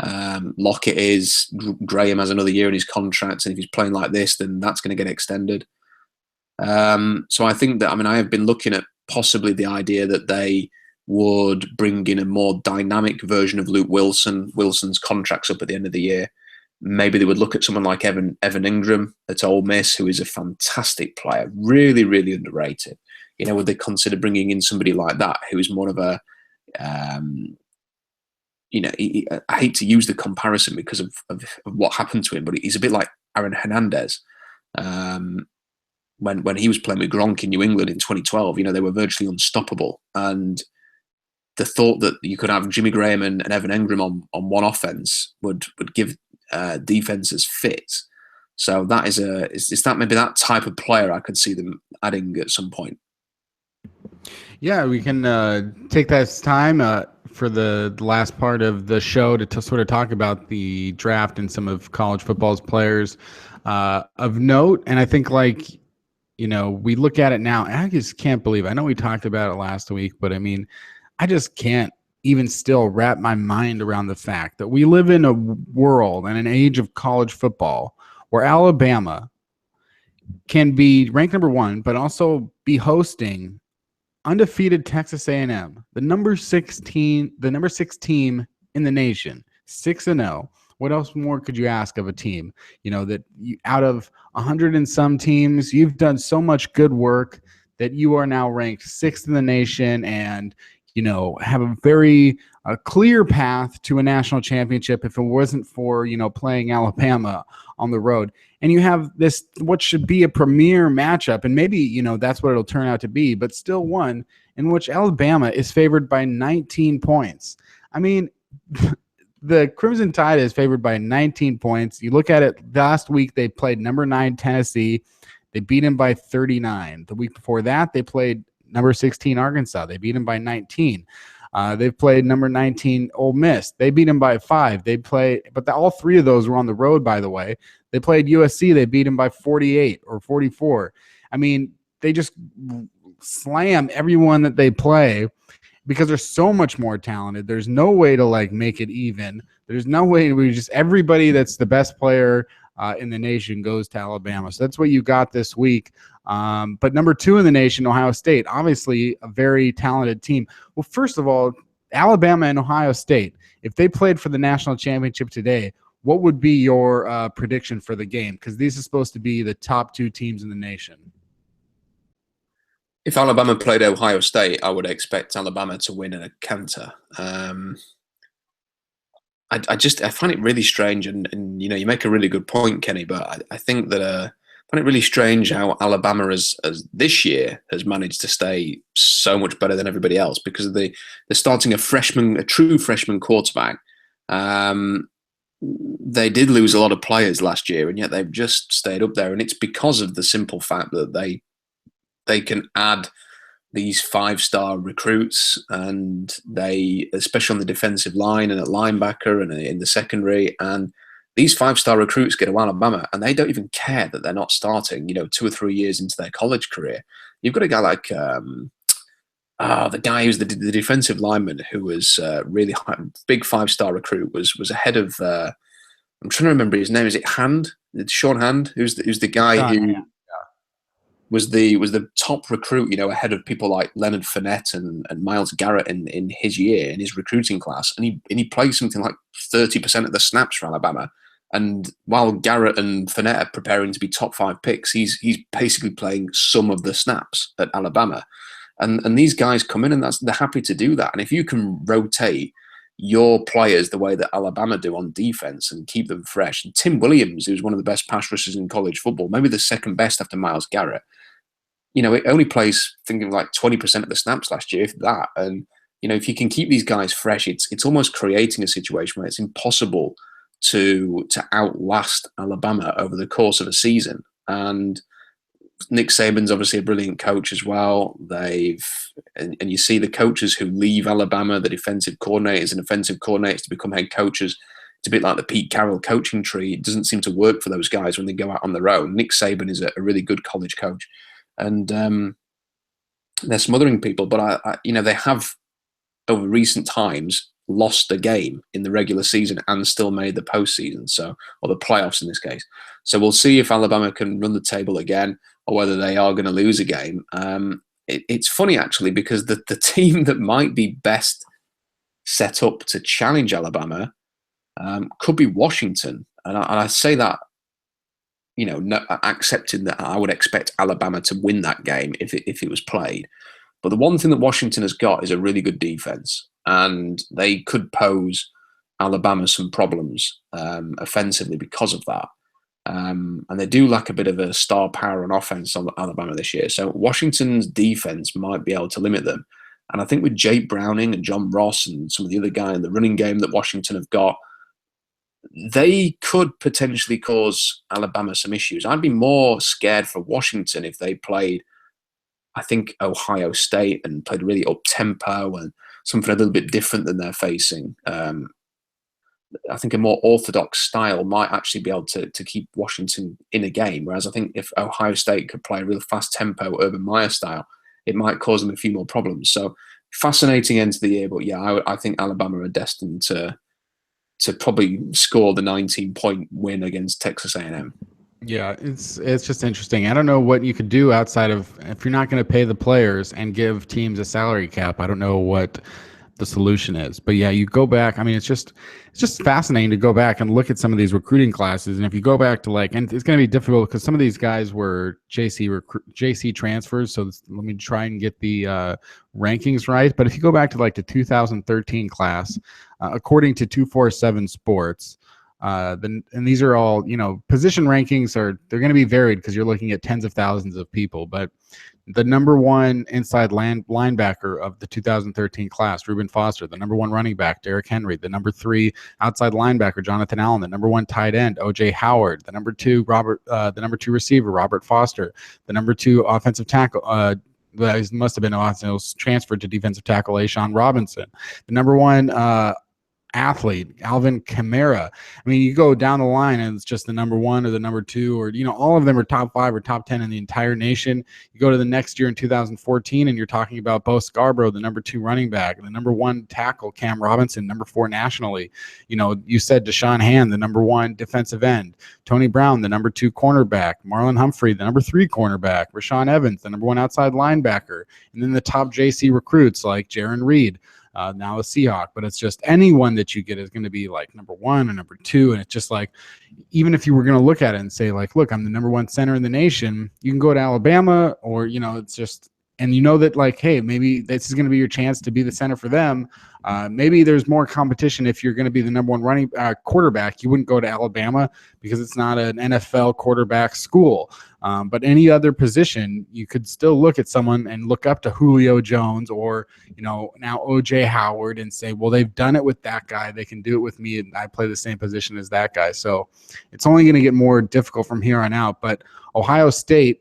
Speaker 2: Lockett is, Graham has another year in his contract, and if he's playing like this, then that's going to get extended. So I think that, I have been looking at possibly the idea that they would bring in a more dynamic version of Luke Wilson. Wilson's contract's up at the end of the year. Maybe they would look at someone like Evan Ingram at Ole Miss, who is a fantastic player, really, really underrated. Would they consider bringing in somebody like that, who is more of a, I hate to use the comparison because of what happened to him, but he's a bit like Aaron Hernandez. When he was playing with Gronk in New England in 2012, they were virtually unstoppable. And the thought that you could have Jimmy Graham and Evan Ingram on one offense would give defenses fits. So that is that maybe that type of player I could see them adding at some point.
Speaker 1: Yeah, we can take that time for the last part of the show to sort of talk about the draft and some of college football's players of note. And I think, we look at it now, and I just can't believe, I know we talked about it last week, but I just can't even still wrap my mind around the fact that we live in a world and an age of college football where Alabama can be ranked number one, but also be hosting undefeated Texas A&M, the number 6 team in the nation, 6-0. What else more could you ask of a team? That out of 100 and some teams, you've done so much good work that you are now ranked 6th in the nation, and have a very clear path to a national championship if it wasn't for, playing Alabama on the road. And you have this, what should be a premier matchup, and maybe, that's what it'll turn out to be, but still one in which Alabama is favored by 19 points. The Crimson Tide is favored by 19 points. You look at it, last week they played number 9 Tennessee. They beat them by 39. The week before that, they played number 16 Arkansas. They beat them by 19. They've played number 19 Ole Miss. They beat them by 5. But all three of those were on the road, by the way. They played USC. They beat them by 48 or 44. They just slam everyone that they play because they're so much more talented. There's no way to make it even. There's no way everybody that's the best player in the nation goes to Alabama. So that's what you got this week. But number 2 in the nation, Ohio State, obviously a very talented team. Well, first of all, Alabama and Ohio State, if they played for the national championship today, what would be your prediction for the game? Because these are supposed to be the top 2 teams in the nation.
Speaker 2: If Alabama played Ohio State, I would expect Alabama to win in a canter. I find it really strange, and you make a really good point, Kenny, but I think that I find it really strange how Alabama as this year has managed to stay so much better than everybody else, because they're starting a true freshman quarterback. They did lose a lot of players last year, and yet they've just stayed up there, and it's because of the simple fact that they can add these 5-star recruits, and they, especially on the defensive line and at linebacker and in the secondary, and these 5-star recruits get to Alabama and they don't even care that they're not starting, 2 or 3 years into their college career. You've got a guy like the guy who's the defensive lineman who was really high, big 5-star recruit, was ahead of I'm trying to remember his name. Is it Hand? It's Sean Hand, who's the guy who. was the top recruit, ahead of people like Leonard Fournette and Myles Garrett in his year, in his recruiting class, and he played something like 30% of the snaps for Alabama. And while Garrett and Fournette are preparing to be top 5 picks, he's basically playing some of the snaps at Alabama. And these guys come in, and they're happy to do that. And if you can rotate your players the way that Alabama do on defense and keep them fresh, and Tim Williams, who's one of the best pass rushers in college football, maybe the second best after Myles Garrett, it only plays thinking like 20% of the snaps last year, if that. And if you can keep these guys fresh, it's almost creating a situation where it's impossible to outlast Alabama over the course of a season. And Nick Saban's obviously a brilliant coach as well. And you see the coaches who leave Alabama, the defensive coordinators and offensive coordinators, to become head coaches. It's a bit like the Pete Carroll coaching tree. It doesn't seem to work for those guys when they go out on their own. Nick Saban is a really good college coach, and they're smothering people. But they have over recent times lost a game in the regular season and still made the postseason, or the playoffs in this case. So we'll see if Alabama can run the table again, or whether they are going to lose a game. It's funny, actually, because the team that might be best set up to challenge Alabama could be Washington. And I say that, accepting that I would expect Alabama to win that game if it was played. But the one thing that Washington has got is a really good defense, and they could pose Alabama some problems offensively because of that. And they do lack a bit of a star power on offense on Alabama this year. So Washington's defense might be able to limit them. And I think with Jake Browning and John Ross and some of the other guys in the running game that Washington have got, they could potentially cause Alabama some issues. I'd be more scared for Washington if they played, I think, Ohio State and played really up-tempo and something a little bit different than they're facing. I think a more orthodox style might actually be able to keep Washington in a game. Whereas I think if Ohio State could play a real fast tempo Urban Meyer style, it might cause them a few more problems. So fascinating end to the year. But yeah, I think Alabama are destined to probably score the 19-point win against Texas A&M.
Speaker 1: Yeah, it's just interesting. I don't know what you could do outside of, if you're not going to pay the players and give teams a salary cap, I don't know what the solution is. But yeah, you go back. I mean, it's just fascinating to go back and look at some of these recruiting classes. And if you go back to and it's going to be difficult because some of these guys were JC transfers. So let me try and get the rankings right. But if you go back to the 2013 class, according to 247 Sports, and these are all, position rankings they're going to be varied because you're looking at tens of thousands of people. But the number one inside linebacker of the 2013 class, Reuben Foster; the number one running back, Derrick Henry; the number 3 outside linebacker, Jonathan Allen; the number 1 tight end, O.J. Howard; the number 2 receiver, Robert Foster; the number 2 offensive tackle, must have been transferred to defensive tackle, Ashawn Robinson; the number 1 athlete, Alvin Kamara. I mean, you go down the line and it's just the number 1 or the number 2, or all of them are top 5 or top 10 in the entire nation. You go to the next year in 2014 and you're talking about Bo Scarborough, the number 2 running back, the number 1 tackle, Cam Robinson, number 4 nationally. You said Deshaun Hand, the number 1 defensive end, Tony Brown, the number 2 cornerback, Marlon Humphrey, the number 3 cornerback, Rashawn Evans, the number 1 outside linebacker, and then the top JC recruits like Jaron Reed, now a Seahawk. But it's just anyone that you get is going to be number 1 or number 2. And it's just even if you were going to look at it and say look, I'm the number 1 center in the nation, you can go to Alabama, or, it's just, and that hey, maybe this is going to be your chance to be the center for them. Maybe there's more competition if you're going to be the number 1 running quarterback. You wouldn't go to Alabama because it's not an NFL quarterback school. But any other position, you could still look at someone and look up to Julio Jones or, now O.J. Howard and say, well, they've done it with that guy. They can do it with me, and I play the same position as that guy. So it's only going to get more difficult from here on out. But Ohio State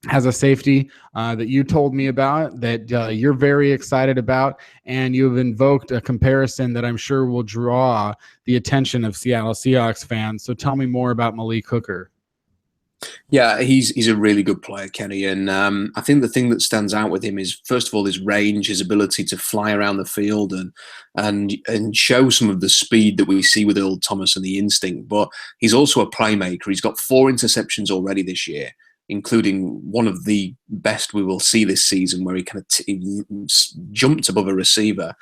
Speaker 1: has a safety that you told me about that you're very excited about, and you've invoked a comparison that I'm sure will draw the attention of Seattle Seahawks fans. So tell me more about Malik Hooker.
Speaker 2: Yeah, he's a really good player, Kenny, and I think the thing that stands out with him is, first of all, his range, his ability to fly around the field and show some of the speed that we see with Earl Thomas and the instinct. But he's also a playmaker. He's got 4 interceptions already this year. including one of the best we will see this season, where he kind of he jumped above a receiver,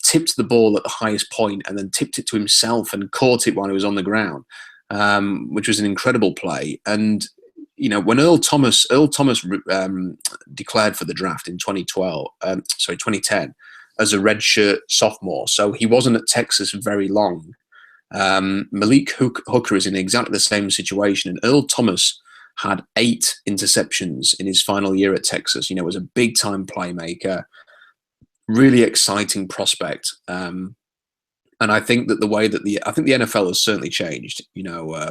Speaker 2: tipped the ball at the highest point, and then tipped it to himself and caught it while he was on the ground, which was an incredible play. And when Earl Thomas declared for the draft in 2010 as a redshirt sophomore, so he wasn't at Texas very long. Malik Hooker is in exactly the same situation, and Earl Thomas had 8 interceptions in his final year at Texas. Was a big-time playmaker, really exciting prospect. And I think that the way that the NFL has certainly changed,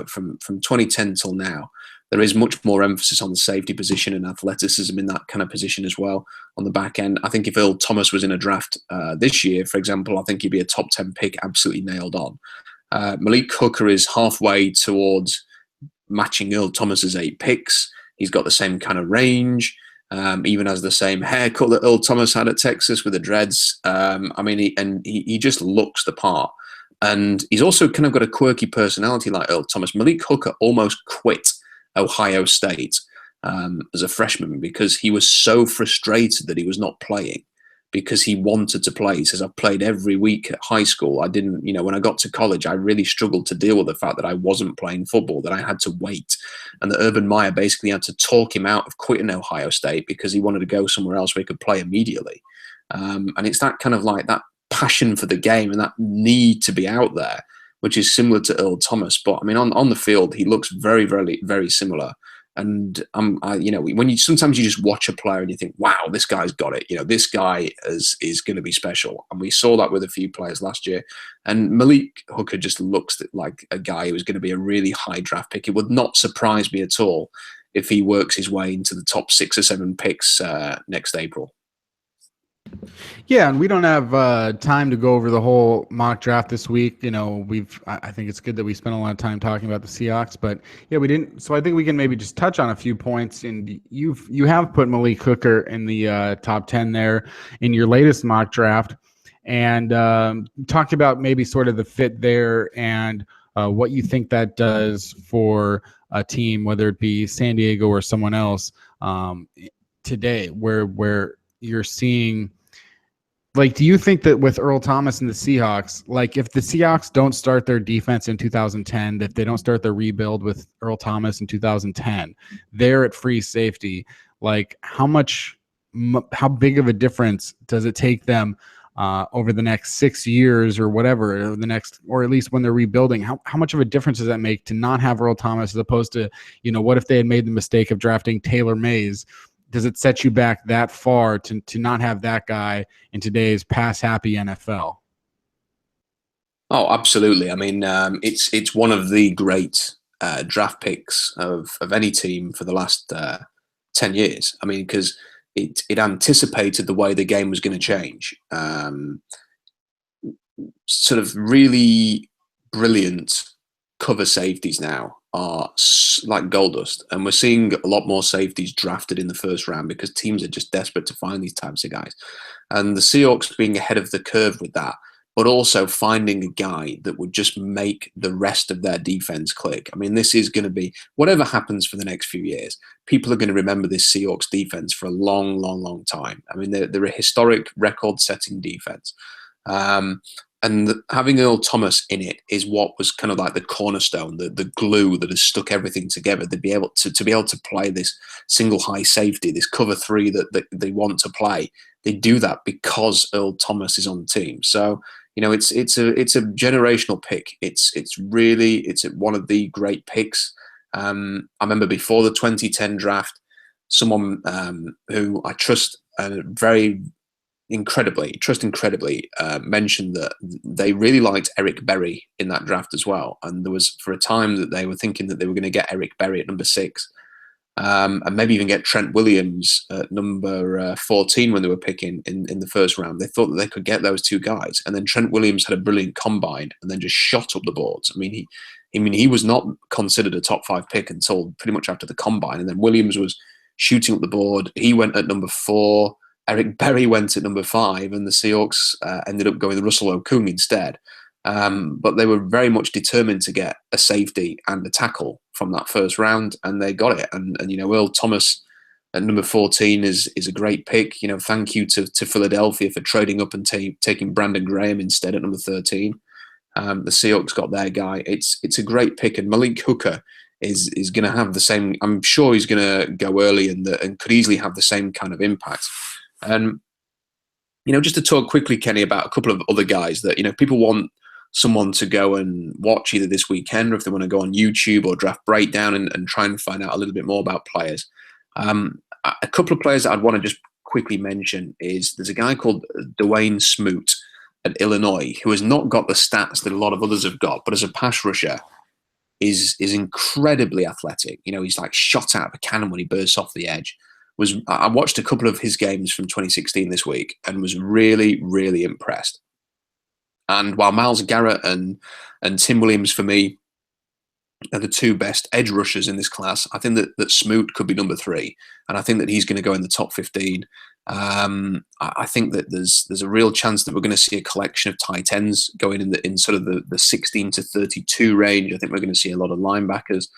Speaker 2: from 2010 till now. There is much more emphasis on the safety position and athleticism in that kind of position as well on the back end. I think if Earl Thomas was in a draft this year, for example, I think he'd be a top 10 pick, absolutely nailed on. Malik Hooker is halfway towards matching Earl Thomas's 8 picks. He's got the same kind of range, even has the same haircut that Earl Thomas had at Texas with the dreads. He just looks the part. And he's also kind of got a quirky personality like Earl Thomas. Malik Hooker almost quit Ohio State as a freshman because he was so frustrated that he was not playing, because he wanted to play. He says, I've played every week at high school. I didn't, when I got to college, I really struggled to deal with the fact that I wasn't playing football, that I had to wait. And that Urban Meyer basically had to talk him out of quitting Ohio State because he wanted to go somewhere else where he could play immediately. And it's that kind of like that passion for the game and that need to be out there, which is similar to Earl Thomas. But I mean, on the field, he looks very, very, very similar. And when sometimes you just watch a player and you think, wow, this guy's got it. This guy is going to be special. And we saw that with a few players last year. And Malik Hooker just looks like a guy who is going to be a really high draft pick. It would not surprise me at all if he works his way into the top 6 or 7 picks next April.
Speaker 1: Yeah, and we don't have time to go over the whole mock draft this week. I think it's good that we spent a lot of time talking about the Seahawks, but yeah, we didn't. So I think we can maybe just touch on a few points. And you have put Malik Hooker in the top 10 there in your latest mock draft, and talked about maybe sort of the fit there and what you think that does for a team, whether it be San Diego or someone else today, where you're seeing. Like, do you think that with Earl Thomas and the Seahawks, like if the Seahawks don't start their defense in 2010, if they don't start their rebuild with Earl Thomas in 2010, they're at free safety, like how big of a difference does it take them over the next 6 years or whatever, or at least when they're rebuilding? How much of a difference does that make to not have Earl Thomas as opposed to, what if they had made the mistake of drafting Taylor Mays? Does it set you back that far to not have that guy in today's pass-happy NFL?
Speaker 2: Oh, absolutely. I mean, it's one of the great draft picks of any team for the last 10 years. I mean, because it anticipated the way the game was going to change. Sort of really brilliant cover safeties now are like gold dust, and we're seeing a lot more safeties drafted in the first round because teams are just desperate to find these types of guys. And the Seahawks being ahead of the curve with that, but also finding a guy that would just make the rest of their defense click. I mean, this is going to be, whatever happens for the next few years, people are going to remember this Seahawks defense for a long, long, long time. I mean, they're a historic record-setting defense. And having Earl Thomas in it is what was kind of like the cornerstone, the glue that has stuck everything together. To be able to play this single high safety, this cover 3 that they want to play, they do that because Earl Thomas is on the team. So it's a generational pick. It's one of the great picks. I remember before the 2010 draft, someone who I trust incredibly mentioned that they really liked Eric Berry in that draft as well. And there was for a time that they were thinking that they were going to get Eric Berry at number 6, and maybe even get Trent Williams at number 14 when they were picking in the first round. They thought that they could get those 2 guys. And then Trent Williams had a brilliant combine and then just shot up the boards. I mean, he was not considered a top 5 pick until pretty much after the combine. And then Williams was shooting up the board. He went at number 4. Eric Berry went at number 5, and the Seahawks ended up going with Russell Okung instead. But they were very much determined to get a safety and a tackle from that first round, and they got it. And Earl Thomas at number 14 is a great pick. Thank you to Philadelphia for trading up and taking Brandon Graham instead at number 13. The Seahawks got their guy. It's a great pick, and Malik Hooker is going to have the same. I'm sure he's going to go early and could easily have the same kind of impact. And just to talk quickly, Kenny, about a couple of other guys that people want someone to go and watch either this weekend or if they want to go on YouTube or Draft Breakdown and try and find out a little bit more about players. A couple of players that I'd want to just quickly mention is there's a guy called Dwayne Smoot at Illinois who has not got the stats that a lot of others have got, but as a pass rusher is incredibly athletic. He's like shot out of a cannon when he bursts off the edge. I watched a couple of his games from 2016 this week and was really, really impressed. And while Myles Garrett and Tim Williams for me are the two best edge rushers in this class, I think that Smoot could be number 3, and I think that he's going to go in the top 15. I think that there's a real chance that we're going to see a collection of tight ends going in sort of the 16 to 32 range. I think we're going to see a lot of linebackers,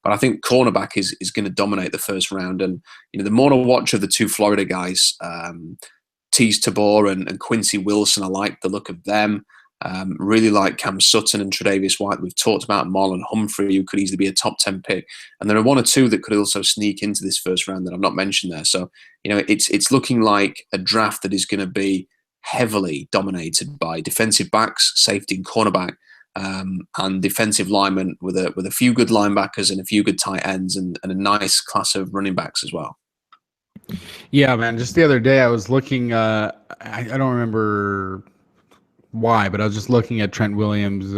Speaker 2: but I think cornerback is going to dominate the first round. And the more I watch of the two Florida guys, Tease Tabor and Quincy Wilson, I like the look of them. Really like Cam Sutton and Tre'Davious White. We've talked about Marlon Humphrey, who could easily be a top 10 pick. And there are one or two that could also sneak into this first round that I've not mentioned there. So, it's looking like a draft that is going to be heavily dominated by defensive backs, safety and cornerback, and defensive linemen with a few good linebackers and a few good tight ends and a nice class of running backs as well.
Speaker 1: Yeah, man. Just the other day I was looking, I don't remember why, but I was just looking at Trent Williams,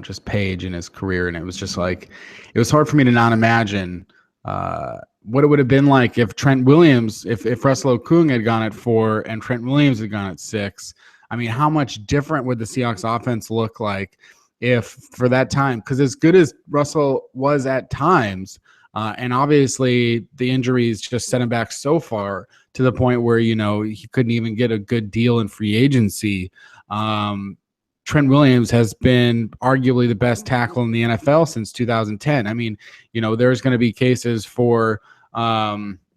Speaker 1: just page in his career, and it was just like, it was hard for me to not imagine what it would have been like if Trent Williams, if Russell Okung had gone at 4 and Trent Williams had gone at 6. I mean, how much different would the Seahawks offense look like if for that time? Because as good as Russell was at times, and obviously the injuries just set him back so far to the point where, he couldn't even get a good deal in free agency. Trent Williams has been arguably the best tackle in the NFL since 2010. I mean, there's going to be cases for the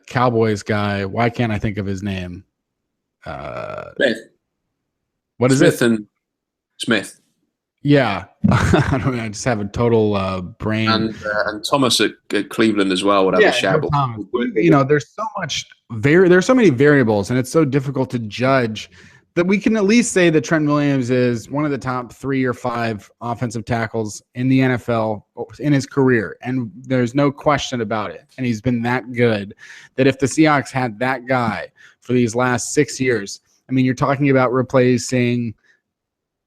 Speaker 1: Cowboys guy. Why can't I think of his name?
Speaker 2: Smith.
Speaker 1: What is
Speaker 2: Smith
Speaker 1: it?
Speaker 2: And Smith.
Speaker 1: Yeah, I don't know. I just have a total brain.
Speaker 2: And Thomas at Cleveland as well. Whatever.
Speaker 1: Yeah, there's so much. There's so many variables, and it's so difficult to judge that we can at least say that Trent Williams is one of the top 3 or 5 offensive tackles in the NFL in his career, and there's no question about it. And he's been that good that if the Seahawks had that guy for these last 6 years, I mean, you're talking about replacing,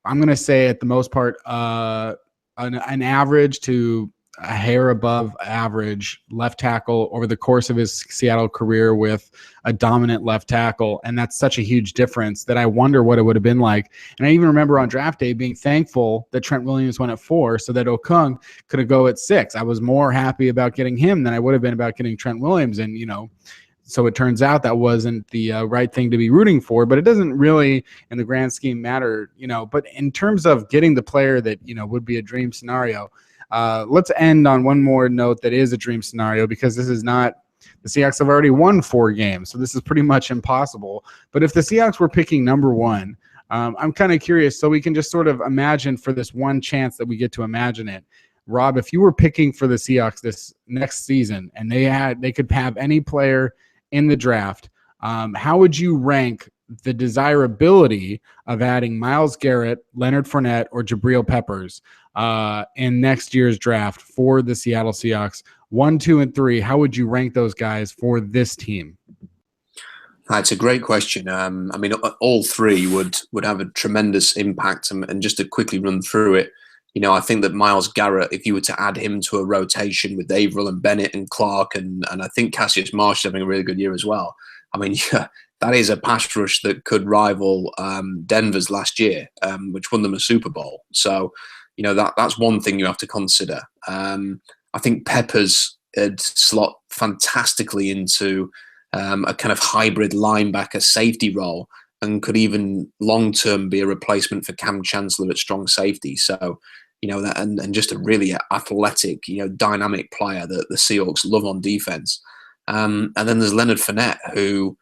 Speaker 1: I'm going to say at the most part, an average to a hair above average left tackle over the course of his Seattle career with a dominant left tackle. And that's such a huge difference that I wonder what it would have been like. And I even remember on draft day being thankful that Trent Williams went at 4 so that Okung could go at 6. I was more happy about getting him than I would have been about getting Trent Williams. And, so it turns out that wasn't the right thing to be rooting for, but it doesn't really, in the grand scheme, matter, But in terms of getting the player that, would be a dream scenario, let's end on one more note that is a dream scenario, because this is not – the Seahawks have already won 4 games, so this is pretty much impossible. But if the Seahawks were picking number 1, I'm kind of curious, so we can just sort of imagine for this one chance that we get to imagine it. Rob, if you were picking for the Seahawks this next season and they could have any player – in the draft, how would you rank the desirability of adding Myles Garrett, Leonard Fournette, or Jabril Peppers in next year's draft for the Seattle Seahawks? 1, 2, and 3. How would you rank those guys for this team?
Speaker 2: That's a great question. I mean, all 3 would have a tremendous impact, and just to quickly run through it, I think that Myles Garrett, if you were to add him to a rotation with Averill and Bennett and Clark, and I think Cassius Marsh is having a really good year as well. I mean, that is a pass rush that could rival Denver's last year, which won them a Super Bowl. So, that's one thing you have to consider. I think Peppers would slot fantastically into a kind of hybrid linebacker safety role. and could even long term be a replacement for Cam Chancellor at strong safety. So, that and just a really athletic, dynamic player that the Seahawks love on defense. And then there's Leonard Fournette, who,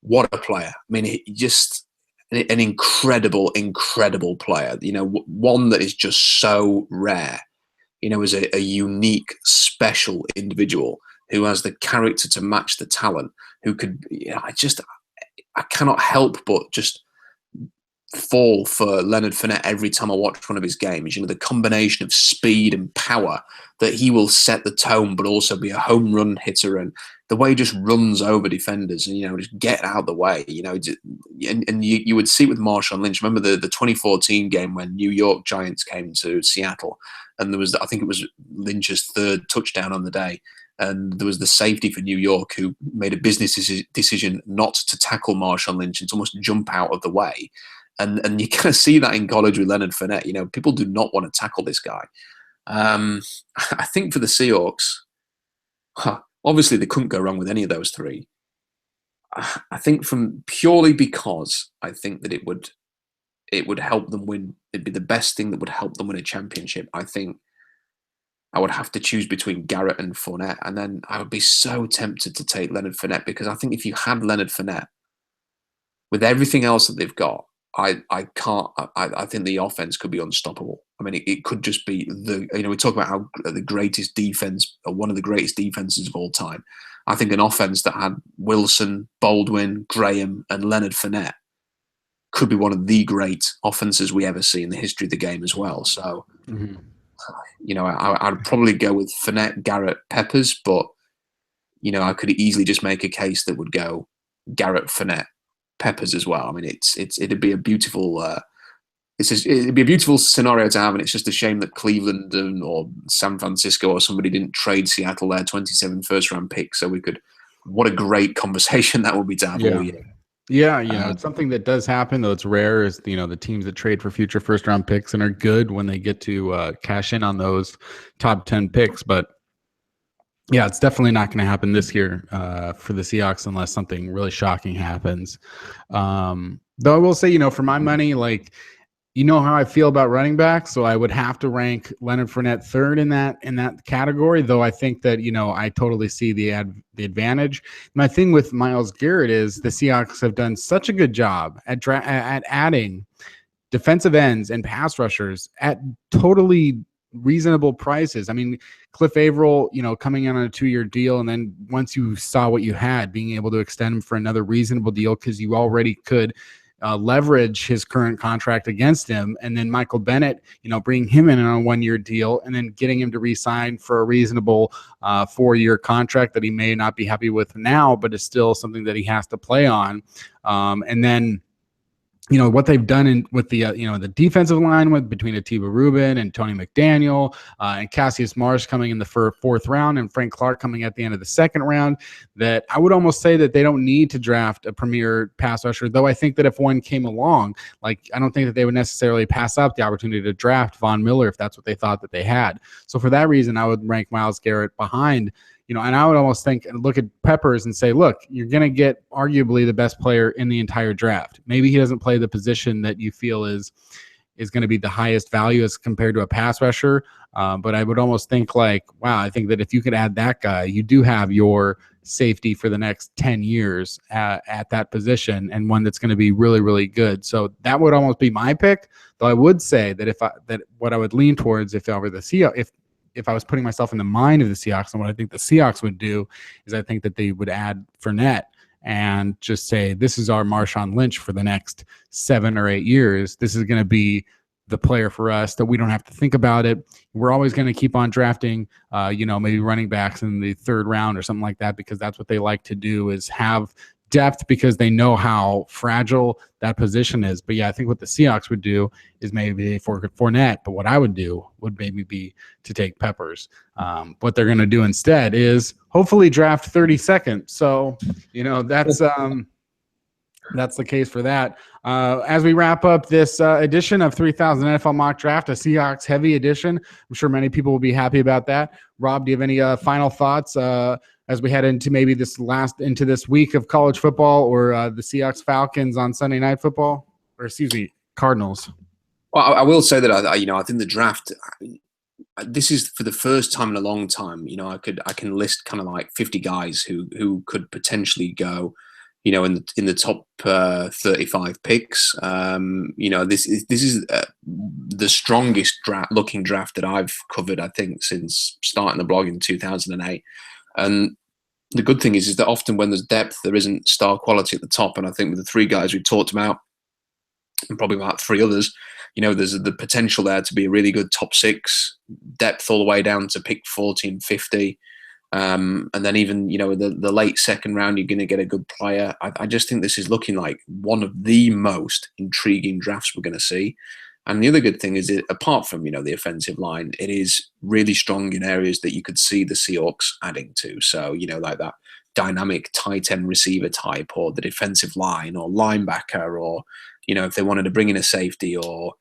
Speaker 2: what a player. I mean, he just an incredible, incredible player. One that is just so rare. Is a unique, special individual who has the character to match the talent. Who could, I cannot help but just fall for Leonard Fournette every time I watch one of his games. The combination of speed and power that he will set the tone, but also be a home run hitter, and the way he just runs over defenders and just get out of the way. And you would see it with Marshawn Lynch. Remember the 2014 game when New York Giants came to Seattle, and I think it was Lynch's third touchdown on the day. And there was the safety for New York who made a business decision not to tackle Marshawn Lynch and to almost jump out of the way. And you kind of see that in college with Leonard Fournette. People do not want to tackle this guy. I think for the Seahawks, obviously they couldn't go wrong with any of those three. I think purely because I think that it would help them win. It'd be the best thing that would help them win a championship. I think I would have to choose between Garrett and Fournette, and then I would be so tempted to take Leonard Fournette, because I think if you had Leonard Fournette with everything else that they've got, I think the offense could be unstoppable. I mean, it could just be we talk about how the greatest defense, or one of the greatest defenses of all time. I think an offense that had Wilson, Baldwin, Graham, and Leonard Fournette could be one of the great offenses we ever see in the history of the game as well. So, I'd probably go with Fournette, Garrett, Peppers, but I could easily just make a case that would go Garrett, Fournette, Peppers as well. I mean, it'd be a beautiful it'd be a beautiful scenario to have, and it's just a shame that Cleveland or San Francisco or somebody didn't trade Seattle their 27 first-round pick, so we could. What a great conversation that would be to have all year.
Speaker 1: Yeah, it's something that does happen, though it's rare, is the teams that trade for future first-round picks and are good when they get to cash in on those top 10 picks. But yeah, it's definitely not going to happen this year for the Seahawks unless something really shocking happens. Though I will say, for my money, how I feel about running backs, so I would have to rank Leonard Fournette third in that category. Though I think that I totally see the advantage. My thing with Myles Garrett is the Seahawks have done such a good job at adding defensive ends and pass rushers at totally reasonable prices. I mean, Cliff Averill, coming in on a 2-year deal, and then once you saw what you had, being able to extend him for another reasonable deal because you already could leverage his current contract against him, and then Michael Bennett, bringing him in on a 1-year deal and then getting him to re-sign for a reasonable 4-year contract that he may not be happy with now, but is still something that he has to play on. And then what they've done with the the defensive line between Atiba Rubin and Tony McDaniel and Cassius Marsh coming in the fourth round and Frank Clark coming at the end of the second round, that I would almost say that they don't need to draft a premier pass rusher, though I think that if one came along, I don't think that they would necessarily pass up the opportunity to draft Von Miller if that's what they thought that they had. So for that reason, I would rank Myles Garrett behind and I would almost think and look at Peppers and say, look, you're going to get arguably the best player in the entire draft. Maybe he doesn't play the position that you feel is going to be the highest value as compared to a pass rusher. But I would almost think wow, I think that if you could add that guy, you do have your safety for the next 10 years at that position, and one that's going to be really, really good. So that would almost be my pick. Though I would say that what I would lean towards if I were the Seahawks, if I was putting myself in the mind of the Seahawks, and what I think the Seahawks would do is I think that they would add Fournette and just say, this is our Marshawn Lynch for the next 7 or 8 years. This is going to be the player for us, that we don't have to think about it. We're always going to keep on drafting, maybe running backs in the 3rd round or something like that, because that's what they like to do, is have depth, because they know how fragile that position is. But yeah, I think what the Seahawks would do is maybe for Fournette, but what I would do would maybe be to take Peppers. What they're going to do instead is hopefully draft 32nd. So, that's That's the case for that. As we wrap up this edition of 3000 NFL Mock Draft, a Seahawks heavy edition, I'm sure many people will be happy about that. Rob, do you have any final thoughts as we head into maybe this week of college football, or the Seahawks Falcons on Sunday Night Football, or excuse me, Cardinals?
Speaker 2: Well, I will say that I think the draft. This is for the first time in a long time. I can list kind of like 50 guys who could potentially go, in the top 35 picks. This is the strongest looking draft that I've covered, I think, since starting the blog in 2008. And the good thing is that often when there's depth, there isn't star quality at the top. And I think with the three guys we've talked about, and probably about three others, there's the potential there to be a really good top six, depth all the way down to pick 40 and 50. And then even, the late second round, you're going to get a good player. I just think this is looking like one of the most intriguing drafts we're going to see. And the other good thing is that apart from, the offensive line, it is really strong in areas that you could see the Seahawks adding to. So, like that dynamic tight end receiver type, or the defensive line, or linebacker, or, if they wanted to bring in a safety or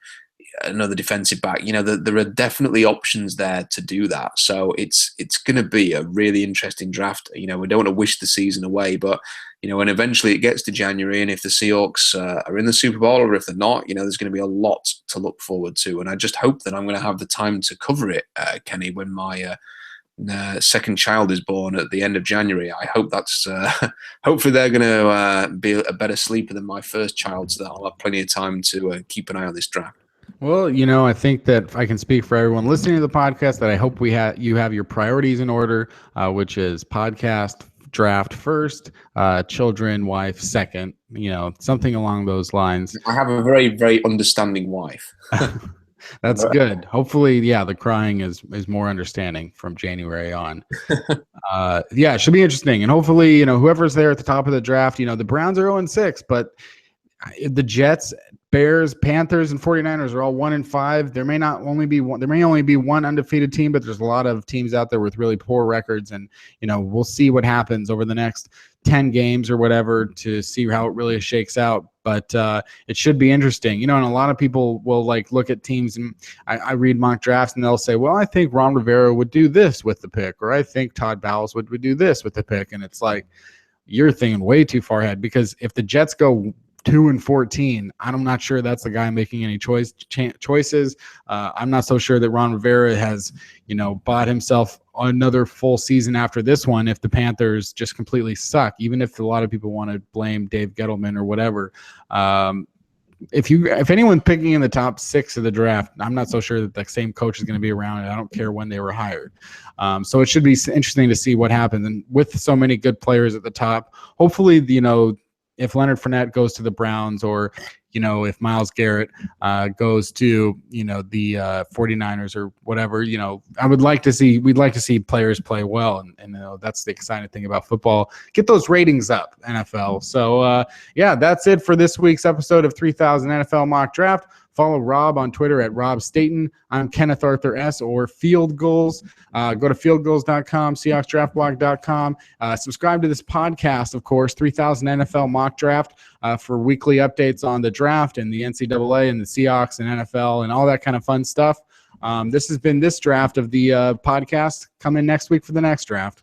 Speaker 2: another defensive back, there are definitely options there to do that. So it's going to be a really interesting draft. We don't want to wish the season away, but when eventually it gets to January, and if the Seahawks are in the Super Bowl, or if they're not, there's going to be a lot to look forward to. And I just hope that I'm going to have the time to cover it, Kenny, when my second child is born at the end of January. I hope that's hopefully they're going to be a better sleeper than my first child, so that I'll have plenty of time to keep an eye on this draft.
Speaker 1: Well, I think that I can speak for everyone listening to the podcast that I hope you have your priorities in order, which is podcast, draft first, children, wife second, something along those lines.
Speaker 2: I have a very, very understanding wife.
Speaker 1: That's good. Hopefully, the crying is more understanding from January on. It should be interesting. And hopefully, whoever's there at the top of the draft, the Browns are 0-6, but the Jets, Bears, Panthers, and 49ers are all 1-5. There may only be one undefeated team, but there's a lot of teams out there with really poor records, and we'll see what happens over the next 10 games or whatever to see how it really shakes out. But it should be interesting, and a lot of people will look at teams, and I read mock drafts, and they'll say, well, I think Ron Rivera would do this with the pick, or I think Todd Bowles would do this with the pick. And it's like, you're thinking way too far ahead, because if the Jets go 2-14, I'm not sure that's the guy making any choices. I'm not so sure that Ron Rivera has, bought himself another full season after this one if the Panthers just completely suck, even if a lot of people want to blame Dave Gettleman or whatever. If anyone's picking in the top 6 of the draft, I'm not so sure that the same coach is going to be around, and I don't care when they were hired. So it should be interesting to see what happens. And with so many good players at the top, hopefully, if Leonard Fournette goes to the Browns, or, if Myles Garrett goes to, the 49ers or whatever, we'd like to see players play well. And that's the exciting thing about football. Get those ratings up, NFL. So, that's it for this week's episode of 3000 NFL Mock Draft. Follow Rob on Twitter at Rob Staten. I'm Kenneth Arthur S. or Field Goals. Go to fieldgoals.com, SeahawksDraftBlog.com. Subscribe to this podcast, of course, 3000 NFL Mock Draft, for weekly updates on the draft and the NCAA and the Seahawks and NFL and all that kind of fun stuff. This has been this draft of the podcast. Come in next week for the next draft.